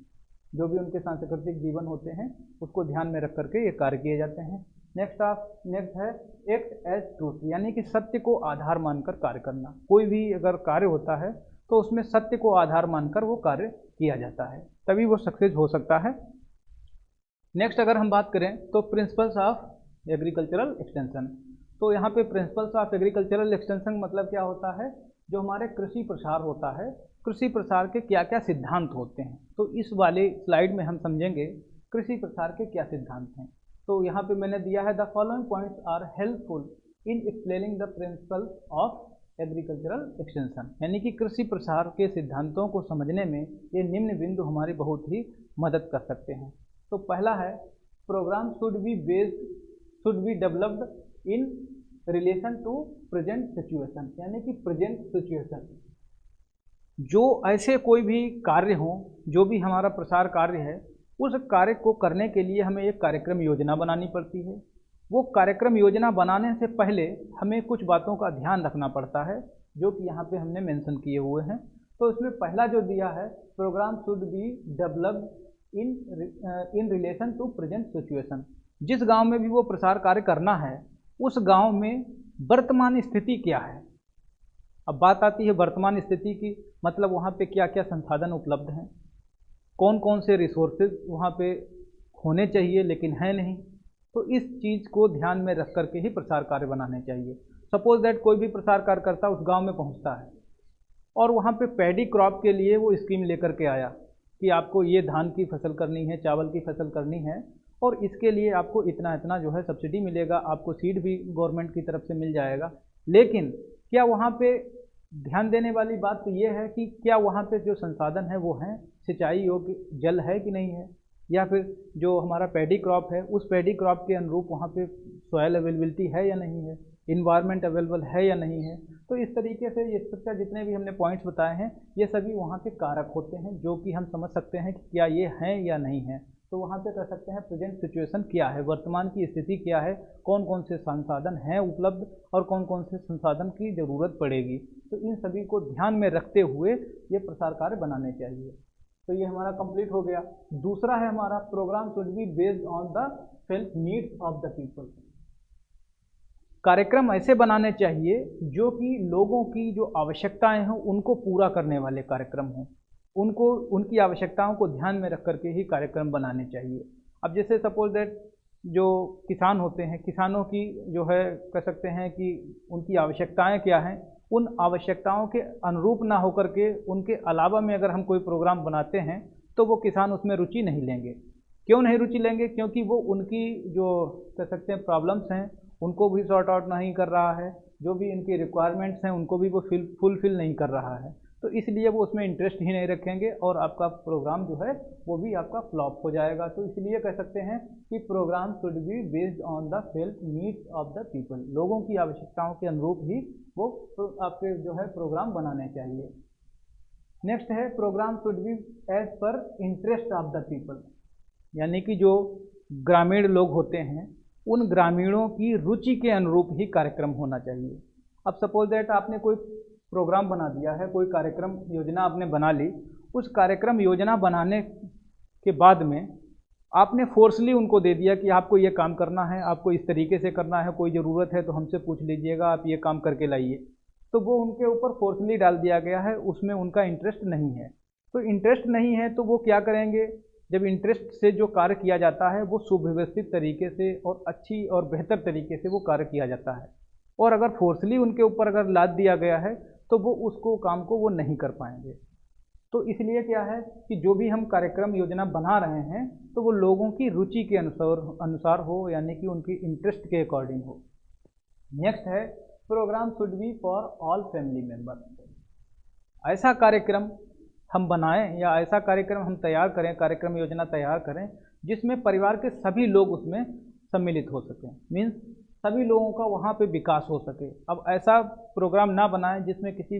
जो भी उनके सांस्कृतिक जीवन होते हैं उसको ध्यान में रख करके ये कार्य किए जाते हैं। नेक्स्ट है एक्ट एज ट्रूथ, यानी कि सत्य को आधार मानकर कार्य करना। कोई भी अगर कार्य होता है तो उसमें सत्य को आधार मानकर वो कार्य किया जाता है, तभी वो सक्सेस हो सकता है। नेक्स्ट अगर हम बात करें तो प्रिंसिपल्स ऑफ एग्रीकल्चरल एक्सटेंशन। तो यहाँ पे प्रिंसिपल्स ऑफ एग्रीकल्चरल एक्सटेंशन मतलब क्या होता है, जो हमारे कृषि प्रसार होता है, कृषि प्रसार के क्या क्या सिद्धांत होते हैं। तो इस वाले स्लाइड में हम समझेंगे कृषि प्रसार के क्या सिद्धांत हैं। तो यहाँ पे मैंने दिया है the following points are helpful in explaining the principles of agricultural extension, यानी कि कृषि प्रसार के सिद्धांतों को समझने में ये निम्न बिंदु हमारी बहुत ही मदद कर सकते हैं। तो पहला है programme should be developed in relation to present situation, यानी कि प्रेजेंट सिचुएशन जो ऐसे कोई भी कार्य हो, जो भी हमारा प्रसार कार्य है, उस कार्य को करने के लिए हमें एक कार्यक्रम योजना बनानी पड़ती है। वो कार्यक्रम योजना बनाने से पहले हमें कुछ बातों का ध्यान रखना पड़ता है, जो कि यहाँ पे हमने मेंशन किए हुए हैं। तो इसमें पहला जो दिया है programme should be developed in in relation to present situation. जिस गांव में भी वो प्रसार कार्य करना है उस गांव में वर्तमान स्थिति क्या है। अब बात आती है वर्तमान स्थिति की, मतलब वहाँ पे क्या क्या संसाधन उपलब्ध हैं, कौन कौन से रिसोर्सेज वहाँ पे होने चाहिए लेकिन है नहीं। तो इस चीज़ को ध्यान में रख करके ही प्रसार कार्य बनाने चाहिए। सपोज दैट कोई भी प्रसार कार्यकर्ता उस गांव में पहुंचता है और वहाँ पे पैडी क्रॉप के लिए वो स्कीम लेकर के आया कि आपको ये धान की फसल करनी है, चावल की फसल करनी है, और इसके लिए आपको इतना इतना जो है सब्सिडी मिलेगा, आपको सीड भी गवर्नमेंट की तरफ से मिल जाएगा। लेकिन क्या वहाँ पे ध्यान देने वाली बात तो ये है कि क्या वहाँ पे जो संसाधन है वो हैं, सिंचाई योग्य जल है कि नहीं है, या फिर जो हमारा पैडी क्रॉप है उस पैडी क्रॉप के अनुरूप वहाँ पे सॉयल अवेलेबिलिटी है या नहीं है, इन्वायरमेंट अवेलेबल है या नहीं है। तो इस तरीके से ये सबका जितने भी हमने पॉइंट्स बताए हैं ये सभी वहाँ के कारक होते हैं जो कि हम समझ सकते हैं कि क्या ये हैं या नहीं है। तो वहाँ पे कह सकते हैं प्रेजेंट सिचुएशन क्या है, वर्तमान की स्थिति क्या है, कौन कौन से संसाधन हैं उपलब्ध और कौन कौन से संसाधन की ज़रूरत पड़ेगी। तो इन सभी को ध्यान में रखते हुए ये प्रसार कार्य बनाने चाहिए। तो ये हमारा कंप्लीट हो गया। दूसरा है हमारा programme should be based on the felt needs of the people. कार्यक्रम ऐसे बनाने चाहिए जो कि लोगों की जो आवश्यकताएं हों उनको पूरा करने वाले कार्यक्रम हों, उनको उनकी आवश्यकताओं को ध्यान में रख करके ही कार्यक्रम बनाने चाहिए। अब जैसे सपोज दैट जो किसान होते हैं, किसानों की जो है कह सकते हैं कि उनकी आवश्यकताएं क्या हैं, उन आवश्यकताओं के अनुरूप ना होकर के उनके अलावा में अगर हम कोई प्रोग्राम बनाते हैं तो वो किसान उसमें रुचि नहीं लेंगे। क्यों नहीं रुचि लेंगे? क्योंकि वो उनकी जो कह सकते हैं प्रॉब्लम्स हैं उनको भी सॉर्ट आउट नहीं कर रहा है, जो भी इनकी रिक्वायरमेंट्स हैं उनको भी वो फुलफिल नहीं कर रहा है। तो इसलिए वो उसमें इंटरेस्ट ही नहीं रखेंगे और आपका प्रोग्राम जो है वो भी आपका फ्लॉप हो जाएगा। तो इसलिए कह सकते हैं कि programme should be based on the felt needs of the people. लोगों की आवश्यकताओं के अनुरूप ही वो आपके जो है प्रोग्राम बनाने चाहिए। नेक्स्ट है programme should be as per interest of the people, यानी कि जो ग्रामीण लोग होते हैं उन ग्रामीणों की रुचि के अनुरूप ही कार्यक्रम होना चाहिए। अब सपोज दैट आपने कोई प्रोग्राम बना दिया है, कोई कार्यक्रम योजना आपने बना ली, उस कार्यक्रम योजना बनाने के बाद में आपने फोर्सली उनको दे दिया कि आपको ये काम करना है, आपको इस तरीके से करना है, कोई ज़रूरत है तो हमसे पूछ लीजिएगा, आप ये काम करके लाइए। तो वो उनके ऊपर फोर्सली डाल दिया गया है, उसमें उनका इंटरेस्ट नहीं है। तो इंटरेस्ट नहीं है तो वो क्या करेंगे, जब इंटरेस्ट से जो कार्य किया जाता है वो सुव्यवस्थित तरीके से और अच्छी और बेहतर तरीके से वो कार्य किया जाता है। और अगर फोर्सली उनके ऊपर अगर लाद दिया गया है तो वो उसको काम को वो नहीं कर पाएंगे। तो इसलिए क्या है कि जो भी हम कार्यक्रम योजना बना रहे हैं तो वो लोगों की रुचि के अनुसार हो, यानी कि उनकी इंटरेस्ट के अकॉर्डिंग हो। नेक्स्ट है programme should B for all family member. ऐसा कार्यक्रम हम बनाएं या ऐसा कार्यक्रम हम तैयार करें, कार्यक्रम योजना तैयार करें जिसमें परिवार के सभी लोग उसमें सम्मिलित हो सकें, मीन्स सभी लोगों का वहाँ पे विकास हो सके। अब ऐसा प्रोग्राम ना बनाएं जिसमें किसी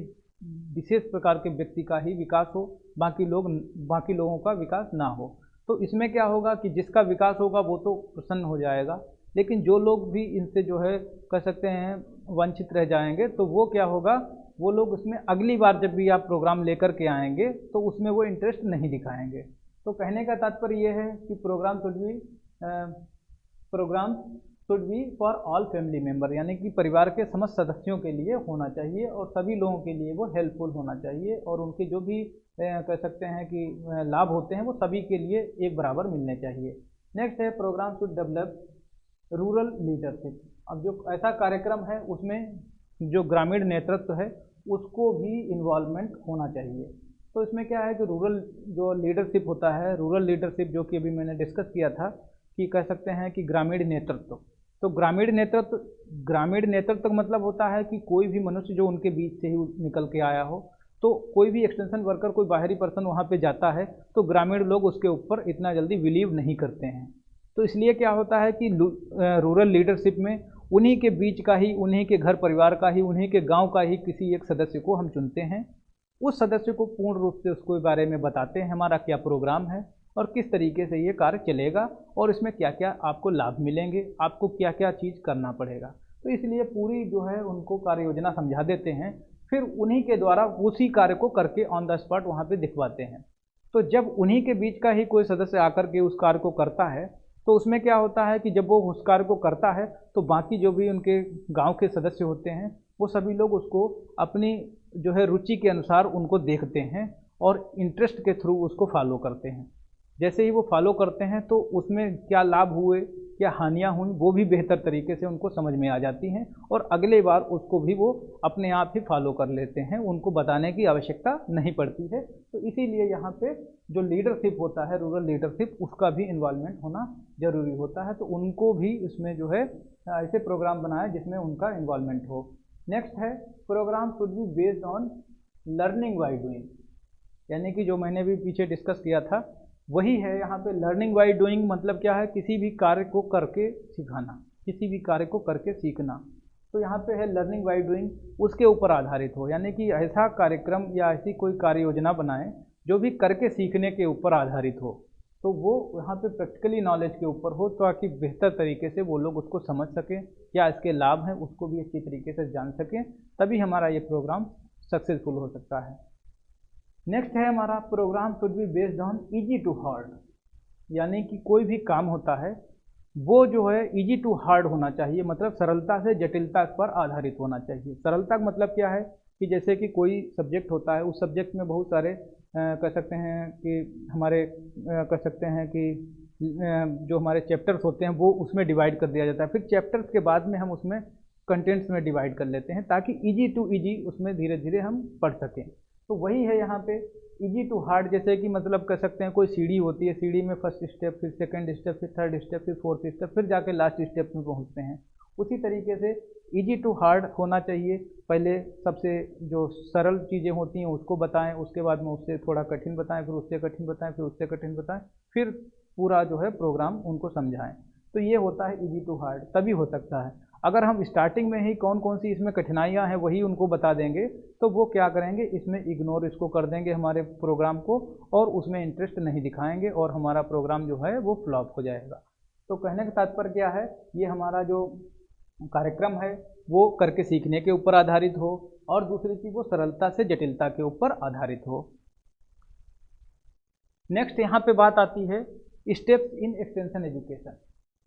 विशेष प्रकार के व्यक्ति का ही विकास हो, बाकी लोगों का विकास ना हो। तो इसमें क्या होगा कि जिसका विकास होगा वो तो प्रसन्न हो जाएगा, लेकिन जो लोग भी इनसे जो है कह सकते हैं वंचित रह जाएंगे तो वो क्या होगा, वो लोग उसमें अगली बार जब भी आप प्रोग्राम लेकर के आएंगे तो उसमें वो इंटरेस्ट नहीं दिखाएंगे। तो कहने का तात्पर्य ये है कि programme should B for all family member, यानी कि परिवार के समस्त सदस्यों के लिए होना चाहिए और सभी लोगों के लिए वो हेल्पफुल होना चाहिए और उनके जो भी कह सकते हैं कि लाभ होते हैं वो सभी के लिए एक बराबर मिलने चाहिए। नेक्स्ट है programme should develop rural leadership. अब जो ऐसा कार्यक्रम है उसमें जो ग्रामीण नेतृत्व है उसको भी इन्वॉल्वमेंट होना चाहिए। तो इसमें क्या है कि रूरल जो लीडरशिप होता है, रूरल लीडरशिप जो कि अभी मैंने डिस्कस किया था कि कह सकते हैं कि ग्रामीण नेतृत्व। तो ग्रामीण नेतृत्व का मतलब होता है कि कोई भी मनुष्य जो उनके बीच से ही निकल के आया हो, तो कोई भी एक्सटेंशन वर्कर, कोई बाहरी पर्सन वहाँ पे जाता है तो ग्रामीण लोग उसके ऊपर इतना जल्दी बिलीव नहीं करते हैं। तो इसलिए क्या होता है कि रूरल लीडरशिप में उन्हीं के बीच का ही, उन्हीं के घर परिवार का ही, उन्हीं के गांव का ही किसी एक सदस्य को हम चुनते हैं। उस सदस्य को पूर्ण रूप से उसको बारे में बताते हैं हमारा क्या प्रोग्राम है और किस तरीके से ये कार्य चलेगा और इसमें क्या क्या आपको लाभ मिलेंगे, आपको क्या क्या चीज़ करना पड़ेगा। तो इसलिए पूरी जो है उनको कार्य योजना समझा देते हैं, फिर उन्हीं के द्वारा उसी कार्य को करके ऑन द स्पॉट वहाँ पे दिखवाते हैं। तो जब उन्हीं के बीच का ही कोई सदस्य आकर के उस कार्य को करता है, तो उसमें क्या होता है कि जब वो उस कार्य को करता है तो बाकी जो भी उनके गांव के सदस्य होते हैं वो सभी लोग उसको अपनी जो है रुचि के अनुसार उनको देखते हैं और इंटरेस्ट के थ्रू उसको फॉलो करते हैं। जैसे ही वो फॉलो करते हैं तो उसमें क्या लाभ हुए, क्या हानियां हुई, वो भी बेहतर तरीके से उनको समझ में आ जाती हैं और अगले बार उसको भी वो अपने आप ही फॉलो कर लेते हैं, उनको बताने की आवश्यकता नहीं पड़ती है। तो इसीलिए यहाँ पे जो लीडरशिप होता है, रूरल लीडरशिप, उसका भी इन्वॉल्वमेंट होना जरूरी होता है। तो उनको भी इसमें जो है ऐसे प्रोग्राम बनाए जिसमें उनका इन्वॉल्वमेंट हो। नेक्स्ट है programme should be based on learning by doing, यानी कि जो मैंने भी पीछे डिस्कस किया था वही है यहाँ पे। लर्निंग बाय डूइंग मतलब क्या है, किसी भी कार्य को करके सिखाना, किसी भी कार्य को करके सीखना। तो यहाँ पे है लर्निंग बाय डूइंग, उसके ऊपर आधारित हो, यानी कि ऐसा कार्यक्रम या ऐसी कोई कार्य योजना बनाए जो भी करके सीखने के ऊपर आधारित हो। तो वो यहाँ पे प्रैक्टिकली नॉलेज के ऊपर हो ताकि बेहतर तरीके से वो लोग उसको समझ सकें, क्या इसके लाभ हैं उसको भी अच्छी तरीके से जान सकें, तभी हमारा ये प्रोग्राम सक्सेसफुल हो सकता है। नेक्स्ट है हमारा programme should be based on easy to hard, यानी कि कोई भी काम होता है वो जो है इजी टू हार्ड होना चाहिए, मतलब सरलता से जटिलता पर आधारित होना चाहिए। सरलता का मतलब क्या है कि जैसे कि कोई सब्जेक्ट होता है, उस सब्जेक्ट में बहुत सारे कह सकते हैं कि हमारे कह सकते हैं कि जो हमारे चैप्टर्स होते हैं वो उसमें डिवाइड कर दिया जाता है, फिर चैप्टर्स के बाद में हम उसमें कंटेंट्स में डिवाइड कर लेते हैं ताकि इजी टू इजी उसमें धीरे धीरे हम पढ़ सकें। तो वही है यहाँ पे इजी टू हार्ड। जैसे कि मतलब कह सकते हैं कोई सीढ़ी होती है, सीढ़ी में फर्स्ट स्टेप, फिर सेकंड स्टेप, फिर थर्ड स्टेप, फिर फोर्थ स्टेप, फिर जाके लास्ट स्टेप में पहुँचते हैं। उसी तरीके से इजी टू हार्ड होना चाहिए। पहले सबसे जो सरल चीज़ें होती हैं उसको बताएं, उसके बाद में उससे थोड़ा कठिन बताएं, फिर उससे कठिन बताएं, फिर उससे कठिन बताएं, फिर पूरा जो है प्रोग्राम उनको समझाएं। तो ये होता है इजी टू हार्ड, तभी हो सकता है। अगर हम स्टार्टिंग में ही कौन कौन सी इसमें कठिनाइयाँ हैं वही उनको बता देंगे तो वो क्या करेंगे, इसमें इग्नोर इसको कर देंगे हमारे प्रोग्राम को और उसमें इंटरेस्ट नहीं दिखाएंगे और हमारा प्रोग्राम जो है वो फ्लॉप हो जाएगा। तो कहने का तात्पर्य क्या है, ये हमारा जो कार्यक्रम है वो करके सीखने के ऊपर आधारित हो और दूसरी चीज़ वो सरलता से जटिलता के ऊपर आधारित हो। नेक्स्ट यहाँ पे बात आती है steps in extension education.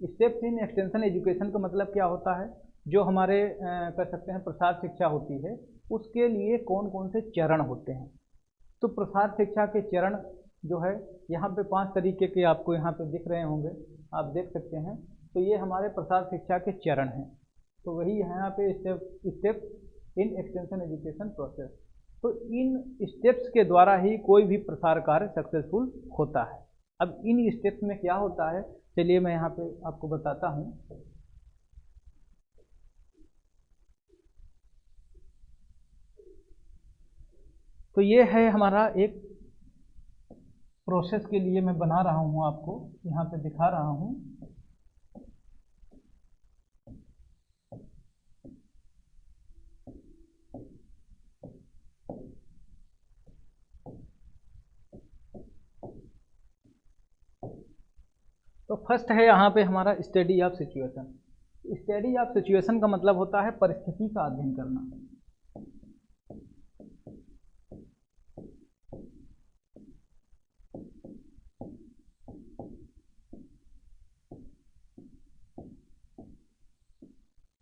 Steps in extension education का मतलब क्या होता है, जो हमारे कह सकते हैं प्रसार शिक्षा होती है उसके लिए कौन कौन से चरण होते हैं। तो प्रसार शिक्षा के चरण जो है यहाँ पे 5 तरीके के आपको यहाँ पे दिख रहे होंगे, आप देख सकते हैं। तो ये हमारे प्रसार शिक्षा के चरण हैं। तो वही यहाँ पे step in extension education process. तो इन स्टेप्स के द्वारा ही कोई भी प्रसार कार्य सक्सेसफुल होता है। अब इन स्टेप्स में क्या होता है, चलिए मैं यहाँ पे आपको बताता हूँ। तो ये है हमारा एक प्रोसेस के लिए मैं बना रहा हूँ, आपको यहाँ पे दिखा रहा हूँ। तो फर्स्ट है यहाँ पे हमारा study of situation. Study of situation का मतलब होता है परिस्थिति का अध्ययन करना।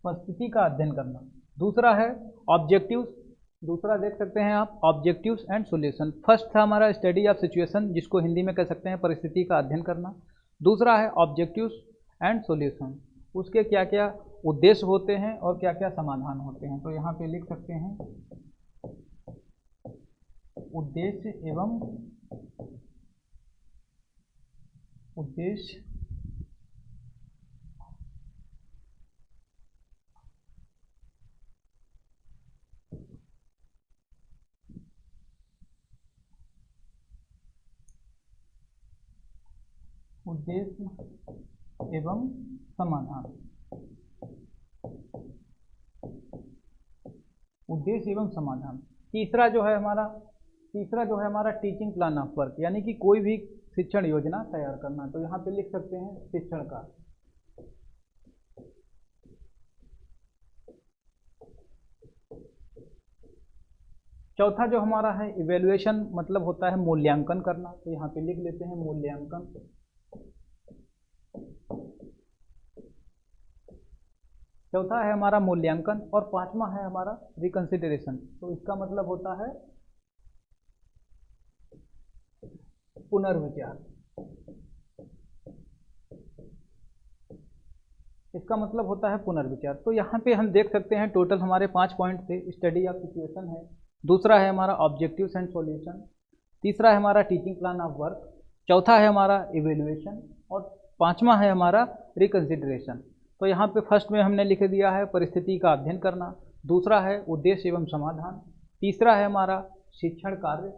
परिस्थिति का अध्ययन करना। दूसरा है ऑब्जेक्टिव्स, दूसरा देख सकते हैं आप ऑब्जेक्टिव्स एंड सॉल्यूशन। फर्स्ट था हमारा स्टडी ऑफ सिचुएशन, जिसको हिंदी में कह सकते हैं परिस्थिति का अध्ययन करना। दूसरा है ऑब्जेक्टिव्स एंड सॉल्यूशन, उसके क्या क्या उद्देश्य होते हैं और क्या क्या समाधान होते हैं। तो यहाँ पे लिख सकते हैं उद्देश्य एवं उद्देश्य एवं समाधान। उद्देश्य एवं समाधान। तीसरा जो है हमारा टीचिंग प्लान ऑफ वर्क, यानी कि कोई भी शिक्षण योजना तैयार करना। तो यहाँ पे लिख सकते हैं शिक्षण का। चौथा जो हमारा है इवेल्युएशन, मतलब होता है मूल्यांकन करना, तो यहाँ पे लिख लेते हैं मूल्यांकन। चौथा है हमारा मूल्यांकन और पांचवा है हमारा रिकंसिडरेशन। तो इसका मतलब होता है पुनर्विचार। इसका मतलब होता है पुनर्विचार। तो यहाँ पे हम देख सकते हैं टोटल हमारे 5 पॉइंट थे। स्टडी ऑफ सिचुएशन है, दूसरा है हमारा ऑब्जेक्टिव्स एंड सॉल्यूशन, तीसरा है हमारा टीचिंग प्लान ऑफ वर्क, चौथा है हमारा इवेल्युएशन और पांचवा है हमारा रिकंसिडरेशन। तो यहाँ पे फर्स्ट में हमने लिख दिया है परिस्थिति का अध्ययन करना, दूसरा है उद्देश्य एवं समाधान, तीसरा है हमारा शिक्षण कार्य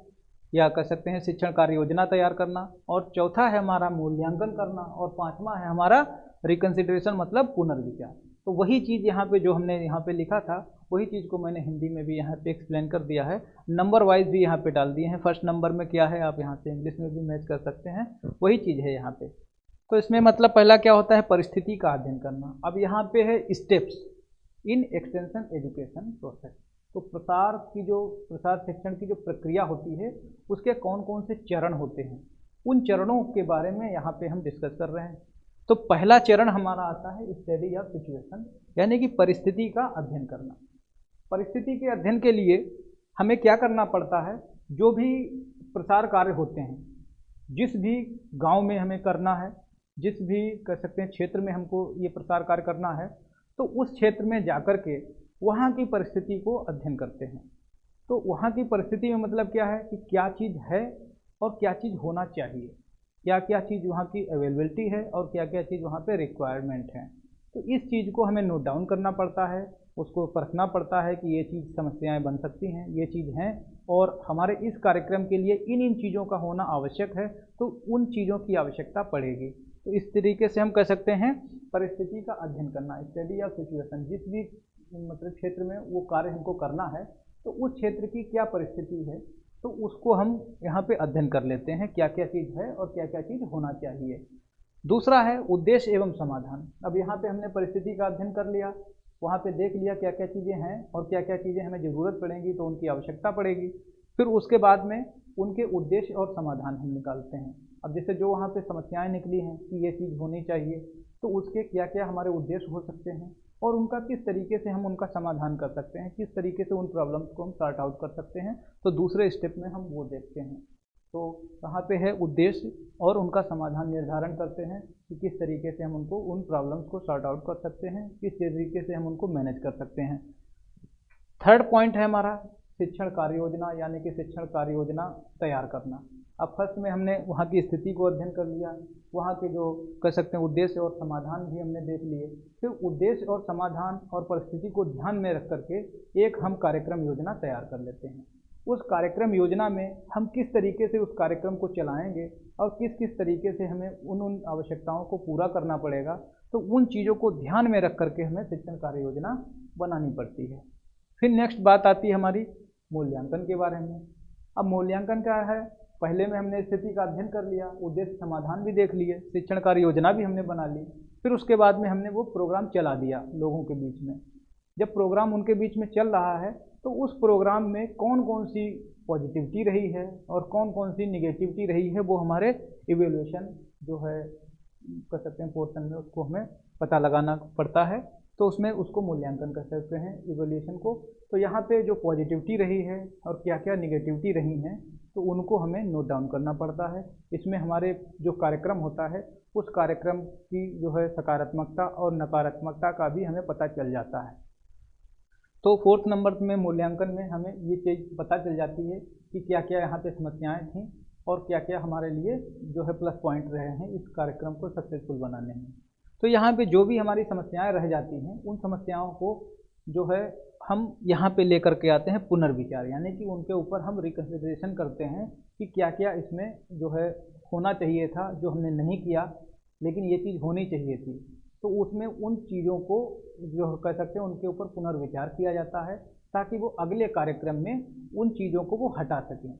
या कह सकते हैं शिक्षण कार्य योजना तैयार करना, और चौथा है हमारा मूल्यांकन करना, और पांचवा है हमारा रिकंसिडरेशन मतलब पुनर्विचार। तो वही चीज़ यहाँ पे जो हमने यहाँ पे लिखा था वही चीज़ को मैंने हिंदी में भी यहाँ पे एक्सप्लेन कर दिया है, नंबर वाइज भी यहाँ पे डाल दिए हैं। फर्स्ट नंबर में क्या है आप यहाँ से इंग्लिश में भी मैच कर सकते हैं, वही चीज़ है यहाँ पे। तो इसमें मतलब पहला क्या होता है परिस्थिति का अध्ययन करना। अब यहाँ पे है steps in extension education process. तो प्रसार शिक्षण की जो प्रक्रिया होती है उसके कौन कौन से चरण होते हैं, उन चरणों के बारे में यहाँ पे हम डिस्कस कर रहे हैं। तो पहला चरण हमारा आता है स्टडी ऑफ सिचुएशन, यानी कि परिस्थिति का अध्ययन करना। परिस्थिति के अध्ययन के लिए हमें क्या करना पड़ता है, जो भी प्रसार कार्य होते हैं, जिस भी गांव में हमें करना है, जिस भी कह सकते हैं क्षेत्र में हमको ये प्रसार कार्य करना है, तो उस क्षेत्र में जाकर के वहाँ की परिस्थिति को अध्ययन करते हैं। तो वहाँ की परिस्थिति में मतलब क्या है कि क्या चीज़ है और क्या चीज़ होना चाहिए, क्या क्या चीज़ वहाँ की अवेलेबिलिटी है और क्या क्या चीज़ वहाँ पे रिक्वायरमेंट है। तो इस चीज़ को हमें नोट डाउन करना पड़ता है, उसको परखना पड़ता है कि ये चीज़ समस्याएं बन सकती हैं, ये चीज़ हैं और हमारे इस कार्यक्रम के लिए इन चीज़ों का होना आवश्यक है, तो उन चीज़ों की आवश्यकता पड़ेगी। तो इस तरीके से हम कह सकते हैं परिस्थिति का अध्ययन करना, स्टडी ऑफ सिचुएशन। जिस भी मतलब क्षेत्र में वो कार्य हमको करना है तो उस क्षेत्र की क्या परिस्थिति है तो उसको हम यहाँ पे अध्ययन कर लेते हैं, क्या क्या चीज़ है और क्या क्या चीज़ होना चाहिए। दूसरा है उद्देश्य एवं समाधान। अब यहाँ पे हमने परिस्थिति का अध्ययन कर लिया, वहाँ पे देख लिया क्या क्या चीज़ें हैं और क्या क्या चीज़ें हमें ज़रूरत पड़ेंगी, तो उनकी आवश्यकता पड़ेगी। फिर उसके बाद में उनके उद्देश्य और समाधान हम निकालते हैं। अब जैसे जो वहाँ पे समस्याएं निकली हैं कि ये चीज़ होनी चाहिए, तो उसके क्या क्या हमारे उद्देश्य हो सकते हैं और उनका किस तरीके से हम उनका समाधान कर सकते हैं, किस तरीके से उन प्रॉब्लम्स को हम सॉर्ट आउट कर सकते हैं। तो दूसरे स्टेप में हम वो देखते हैं। तो कहाँ पे है उद्देश्य और उनका समाधान निर्धारण करते हैं कि किस तरीके से हम उनको उन प्रॉब्लम्स को सॉर्ट आउट कर सकते हैं, किस तरीके से हम उनको मैनेज कर सकते हैं। थर्ड पॉइंट है हमारा शिक्षण कार्य योजना, यानी कि शिक्षण कार्य योजना तैयार करना। अब फर्स्ट में हमने वहाँ की स्थिति को अध्ययन कर लिया, वहाँ के जो कह सकते हैं उद्देश्य और समाधान भी हमने देख लिए। फिर उद्देश्य और समाधान और परिस्थिति को ध्यान में रख करके एक हम कार्यक्रम योजना तैयार कर लेते हैं। उस कार्यक्रम योजना में हम किस तरीके से उस कार्यक्रम को चलाएंगे और किस किस तरीके से हमें उन आवश्यकताओं को पूरा करना पड़ेगा, तो उन चीज़ों को ध्यान में रख करके हमें शिक्षण कार्य योजना बनानी पड़ती है। फिर नेक्स्ट बात आती है हमारी मूल्यांकन के बारे में। अब मूल्यांकन क्या है, पहले में हमने स्थिति का अध्ययन कर लिया, उद्देश्य समाधान भी देख लिए, शिक्षण कार्य योजना भी हमने बना ली। फिर उसके बाद में हमने वो प्रोग्राम चला दिया लोगों के बीच में। जब प्रोग्राम उनके बीच में चल रहा है तो उस प्रोग्राम में कौन कौन सी पॉजिटिविटी रही है और कौन कौन सी निगेटिविटी रही है, वो हमारे इवेल्युएशन जो है कर सकते हैं पोर्शन में उसको हमें पता लगाना पड़ता है। तो उसमें उसको मूल्यांकन कर सकते हैं इवेल्युएशन को। तो यहाँ पे जो पॉजिटिविटी रही है और क्या क्या निगेटिविटी रही हैं, तो उनको हमें नोट डाउन करना पड़ता है। इसमें हमारे जो कार्यक्रम होता है उस कार्यक्रम की जो है सकारात्मकता और नकारात्मकता का भी हमें पता चल जाता है। तो फोर्थ नंबर में मूल्यांकन में हमें ये चीज़ पता चल जाती है कि क्या क्या यहाँ पे समस्याएं थीं और क्या क्या हमारे लिए जो है प्लस पॉइंट रहे हैं इस कार्यक्रम को सक्सेसफुल बनाने में। तो यहाँ पे जो भी हमारी समस्याएं रह जाती हैं उन समस्याओं को जो है हम यहाँ पे लेकर के आते हैं पुनर्विचार, यानी कि उनके ऊपर हम रिकंसिडरेशन करते हैं कि क्या क्या इसमें जो है होना चाहिए था जो हमने नहीं किया, लेकिन ये चीज़ होनी चाहिए थी। तो उसमें उन चीज़ों को जो कह सकते हैं उनके ऊपर पुनर्विचार किया जाता है ताकि वो अगले कार्यक्रम में उन चीज़ों को वो हटा सकें।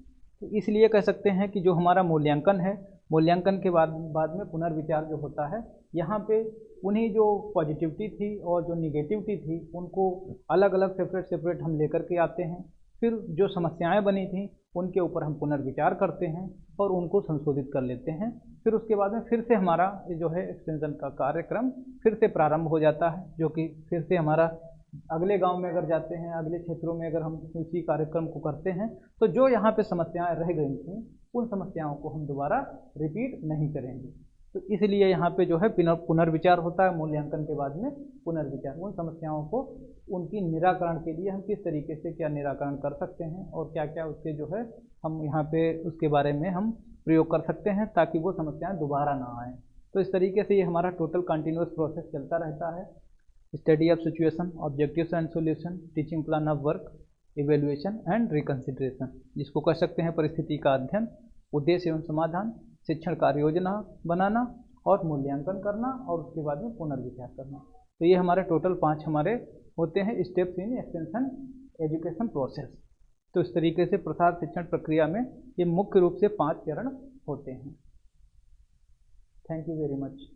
तो इसलिए कह सकते हैं कि जो हमारा मूल्यांकन है, मूल्यांकन के बाद में पुनर्विचार जो होता है, यहाँ पे उन्हीं जो पॉजिटिविटी थी और जो निगेटिविटी थी उनको अलग अलग सेपरेट हम लेकर के आते हैं। फिर जो समस्याएं बनी थी उनके ऊपर हम पुनर्विचार करते हैं और उनको संशोधित कर लेते हैं। फिर उसके बाद में फिर से हमारा जो है एक्सटेंशन का कार्यक्रम फिर से प्रारंभ हो जाता है, जो कि फिर से हमारा अगले गांव में अगर जाते हैं, अगले क्षेत्रों में अगर हम इसी कार्यक्रम को करते हैं, तो जो यहाँ पे समस्याएं रह गई थी उन समस्याओं को हम दोबारा रिपीट नहीं करेंगे। तो इसलिए यहाँ पे जो है पुनर्विचार होता है, मूल्यांकन के बाद में पुनर्विचार। उन समस्याओं को उनकी निराकरण के लिए हम किस तरीके से क्या निराकरण कर सकते हैं और क्या क्या उसके जो है हम यहाँ पे उसके बारे में हम प्रयोग कर सकते हैं ताकि वो समस्याएं दोबारा ना आए। तो इस तरीके से ये हमारा टोटल कंटिन्यूअस प्रोसेस चलता रहता है। Study of situation, objectives and solution, teaching plan of work, evaluation and reconsideration, जिसको कह सकते हैं परिस्थिति का अध्ययन, उद्देश्य एवं समाधान, शिक्षण कार्य योजना बनाना और मूल्यांकन करना और उसके बाद में पुनर्विचार करना। तो ये हमारे टोटल 5 हमारे होते हैं steps in extension education process. तो इस तरीके से प्रसार शिक्षण प्रक्रिया में ये मुख्य रूप से 5 चरण होते हैं। Thank you very much.